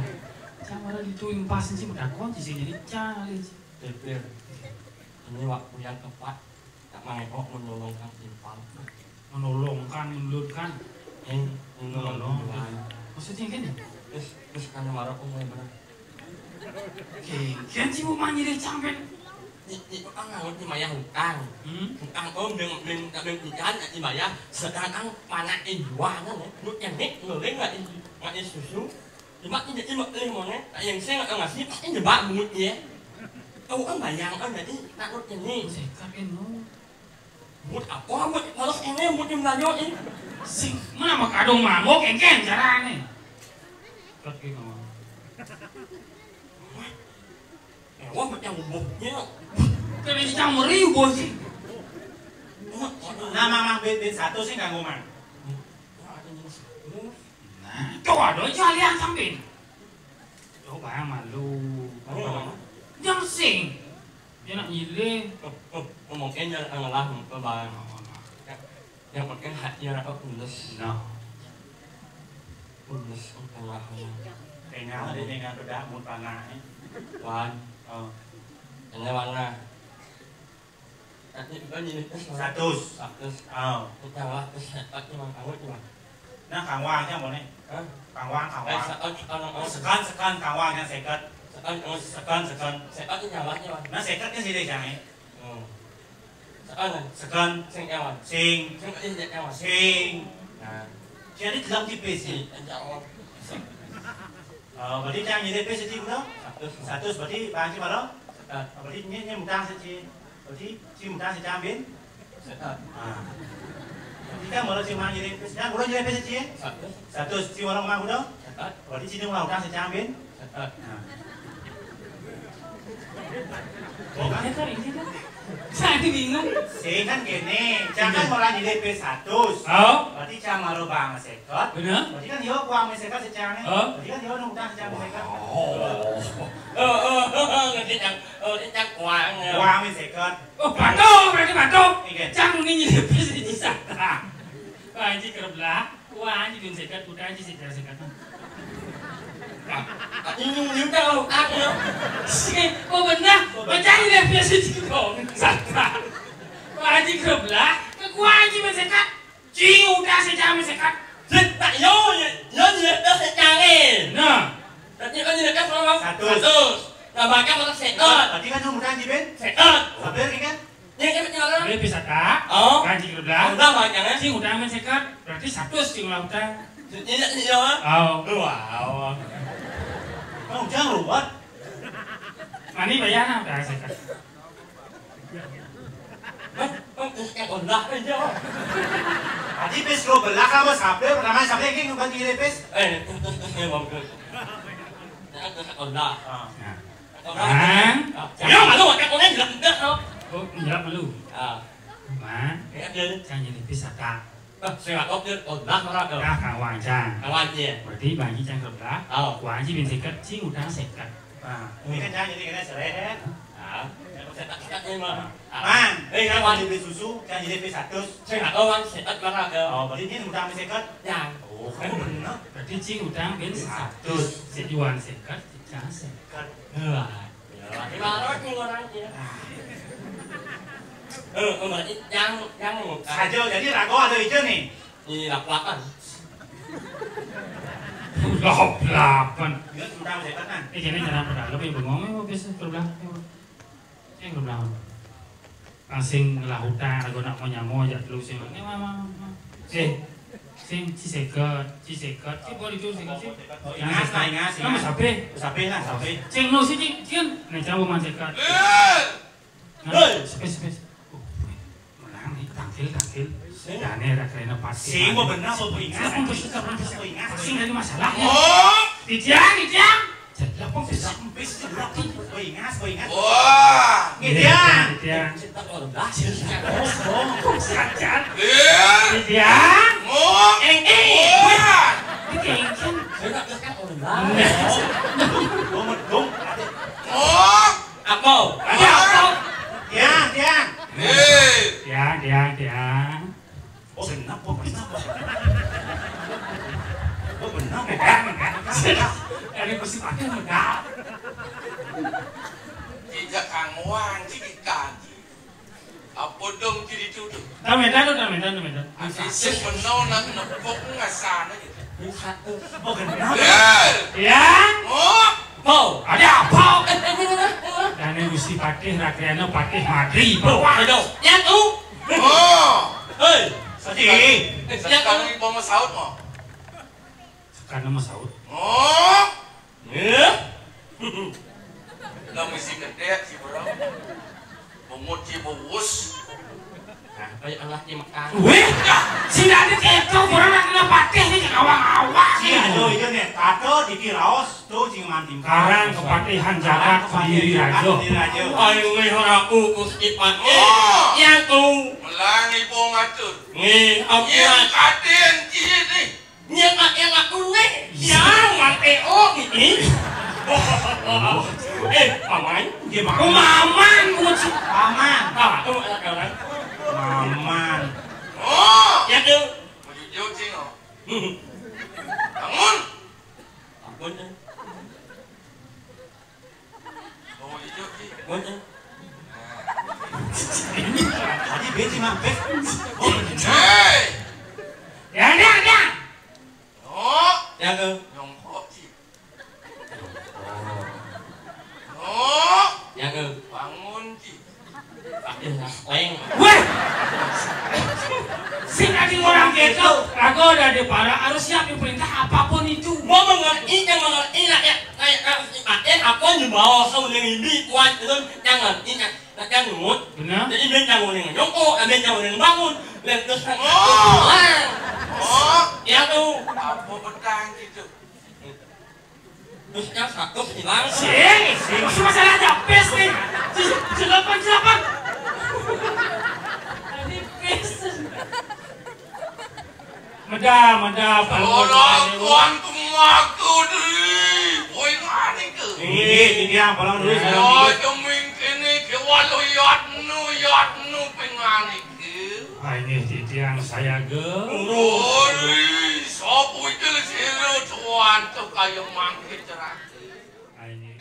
A: Jangan dituin pasin sih udah kunci sih jadi cari.
C: Betul. Ini waktu yang tepat. Tak mengekok menolongkan timpal.
A: Menulurkan.
C: Menolongkan.
A: Maksudnya kan ya?
C: Terus karena marah aku mulai benar.
A: Kan sih mau manggil sampai.
C: Itu kan nggak di maya hutang. Hutang dengan ikan di maya. Sedangkan panak ijuanan ya. Lu yang nek ngeleng nggak susu. Cuma ini mana? Yang saya nggak ngasih pasti jebak mulutnya. Kau kan bayang kan jadi takut ini.
A: Sekat eno.
C: Mut apa mut malas ini mut yang lanjut ini.
A: Sing mana mak kadung manggo kengkeng carane. Kat ki ngomong.
C: Wah mut yang bubuknya.
A: Kan ini cang meriu bos sih.
B: Nah, mamang bed satu sih nggak ngomong.
A: Nah, coba dong jalian sampai. Coba malu. Jangan sing. Dia nak nyile.
C: Mungkin yang lah kebang. Yang mungkin hatinya aku tulus.
B: Nah,
C: Tulus tengah.
B: kayaknya ada dengan bedak mut panah.
C: Wan.
B: Oh,
C: Ini mana? Nanti kan ini
B: satu. Oh,
C: Kita lah kesetak memang kamu cuma.
B: nah kang wang yang mana? Kang wang. Sekan kang wang yang sekat. Sekan.
C: Sekat ini nyalahnya wan.
B: Nah sekatnya sih deh jangan.
C: Sekan
B: Sekan,
C: sing ewan.
B: sing,
C: Ini ewan.
B: sing.
C: Nah,
B: Jadi dalam tipis sih.
C: jawab.
B: Berarti yang jadi tipis sih udah. Satu berarti bang sih malah.
C: Sekat.
B: Berarti ini mutang sih. Berarti si mutang sih jambil.
C: Sekat.
B: Berarti kan malah si mang jadi tipis. Nah, udah jadi tipis sih. Satu si orang mang udah.
C: Sekat.
B: Berarti si orang mutang sih jambil.
C: Sekat.
A: Ini kan ini kan. Saya bingung.
B: Sing kan gini, jangan malah jadi tipis satu.
A: Oh,
B: Berarti cang malu bang sekat.
A: benar?
B: Berarti kan dia kuang sekat secangnya. Berarti kan dia mutang secang sekat.
C: Nanti yang kuang.
B: Kuang sekat.
A: Oh, batuk berarti batuk.
B: Iya.
A: Jangan ini lebih di sana. Wah, ini kerbelah. Wah, ini bin sekat, udah aja sekat.
C: Ini nyumpel lo aku.
A: Oh benar, mencari definisi dong. Saka. Wah, ini kerbelah. Wah, ini bin sekat. Cing udah sejam sekat.
C: Tak yo dah secangin.
A: Nah,
C: Nanti kan jadi kan kalau
B: Satu.
C: Tambahkan untuk sekat.
B: Berarti kan dia mutang sih ben.
C: Sekat.
B: Sabar kan?
C: Ini kan nyala.
A: ini bisa tak?
C: Oh.
A: Kan ini kerbelah.
C: Udah makanya.
A: Cing udah bin sekat. Berarti satu sing ulah udah.
C: Ini yo.
A: Oh,
C: Wow.
B: Oh, jangan ruwet.
A: mani bayar udah sekat.
C: Yang udah aja.
B: Tadi pes lo belah kamu sabar, pertama sabar ini bukan jadi pes.
C: Mau ke. Udah.
A: Bang.
C: Ya malu kan orang jelas enggak.
A: Oh, iya malu.
C: Ah.
A: Bang.
C: Ya dia.
A: Jangan jadi bisa tak.
C: Saya kok dia udah marah ke.
A: Nah, kawan cang.
C: Kawannya.
A: Berarti bagi cang kebelah.
C: Oh.
A: Kawan sih bin sekat, sih udang sekat.
B: Nah, ini kan jangan jadi kena seret.
C: Ah, saya tak sekatnya mah.
B: Man,
C: kawan
B: dibeli susu, jangan jadi beli 100.
C: Saya nggak tahu kan, saya tak marah ke.
B: Oh, berarti ini udang sekat.
C: Yang.
B: Oh, kan benar.
A: Berarti sih udang bin 100. Sejuan sekat, cang sekat.
C: Wah. Ya, marah nih orangnya. Berarti yang
B: Saja, jadi rago ada hijau nih.
C: ini lap-lapan.
A: Lap-lapan.
B: Ini udang sekat kan.
A: Kini jangan pada lebih bengong ya biasa kebelah. Yang kebelah. Langsing lahutan, aku nak mau nyamo aja dulu sih. Ini mama. Sing si sekat, si boleh jauh sekat sih.
B: Ingat.
A: Kamu sape?
B: Sape lah, sape.
A: Cing no si cing. Nih campur man sekat. Sape. Menang nih, tangkil. Dane ada kena pasti.
B: Sing mau benar mau ingat.
A: Sing dari masalah.
E: Oh,
A: Dijang. Jadi apa
B: Bis ingat.
E: wah,
B: Gideon.
C: Cinta orang dah.
A: Sajan.
E: eh,
A: Dijang.
E: ngomong, wah,
A: Dikengken.
C: Saya tak dekat orang dah.
B: Dong.
E: ngomong,
C: Apa?
A: Ada apa?
B: Tiang.
E: eh,
A: Dia.
B: Oh benar. Oh benar.
A: Ada kursi pakai enggak?
E: tidak kanguan, tidak kanji. Apa dong jadi tuduh?
A: Damedan.
E: Asik menau nak nepok ngasana gitu.
C: Bisa tuh.
B: Oh benar.
E: Eh,
A: Ya.
E: ngomong,
C: Mau.
A: Ada apa? Dan kursi pakai rakyatnya pakai madri.
C: Ayo. Yang tu.
E: ngomong,
C: Hei.
B: Sadi.
E: sekarang ibu mau saut mau,
A: Karena mau saud.
E: ngomong,
C: Ya.
E: nggak mesti gede sih bro, bungut sih bungkus,
C: Kayak anaknya makan.
A: Wih, sini ada keto, orang nak kena pakai ni awang-awang.
B: Si aduh itu nih. Tato di kiraos tuh cing mantim.
A: Sekarang kepatihan jarak sendiri aja.
C: Ayo ngehora ukus ipatnya. Yang tu.
E: melang ibu ngatur,
C: Nih, apa?
E: yang kaden ini,
C: Yang aku nih. Yang Mateo ini. Paman.
B: Gimana?
A: Maman, kucing.
B: Paman.
C: Ah, tu anak orang.
B: Maman.
E: ngomong,
C: Yang tu.
E: mau jujur sih ngomong, bangun,
C: Ampun.
E: mau jujur sih,
C: Ampun.
B: Tadi beti mampet. Oh benar.
E: eh,
A: Ya.
E: ngomong,
C: Yang tu.
E: nyongkok sih, ngomong,
C: Yang tu.
E: bangun sih,
C: Pakai leng.
A: Weh, sing ada orang keto. Aku udah di para harus siap perintah apapun itu.
C: Mau mengerti yang mengerti kayak pakai apa di bawah kau yang ini kuat itu jangan ingat jangan nyumut.
A: Benar?
C: Jadi dia jangan yang nyongkok, dia jangan yang bangun. Lihat terus kan.
E: ngomong,
C: Ya tu.
E: apa pedang gitu,
C: Terus yang satu hilang.
A: Sing, masalah japes nih. Silapan. Ini pes. Meda,
E: orang tuan tumaku deh, boy ngani ke,
B: Ini dia palang dulu.
E: oh jeming kini kewalu yatnu pengani ke,
A: Ini yang saya
E: oh sopo itu sih tuan tuh kayak mangkit terakhir.
A: Ini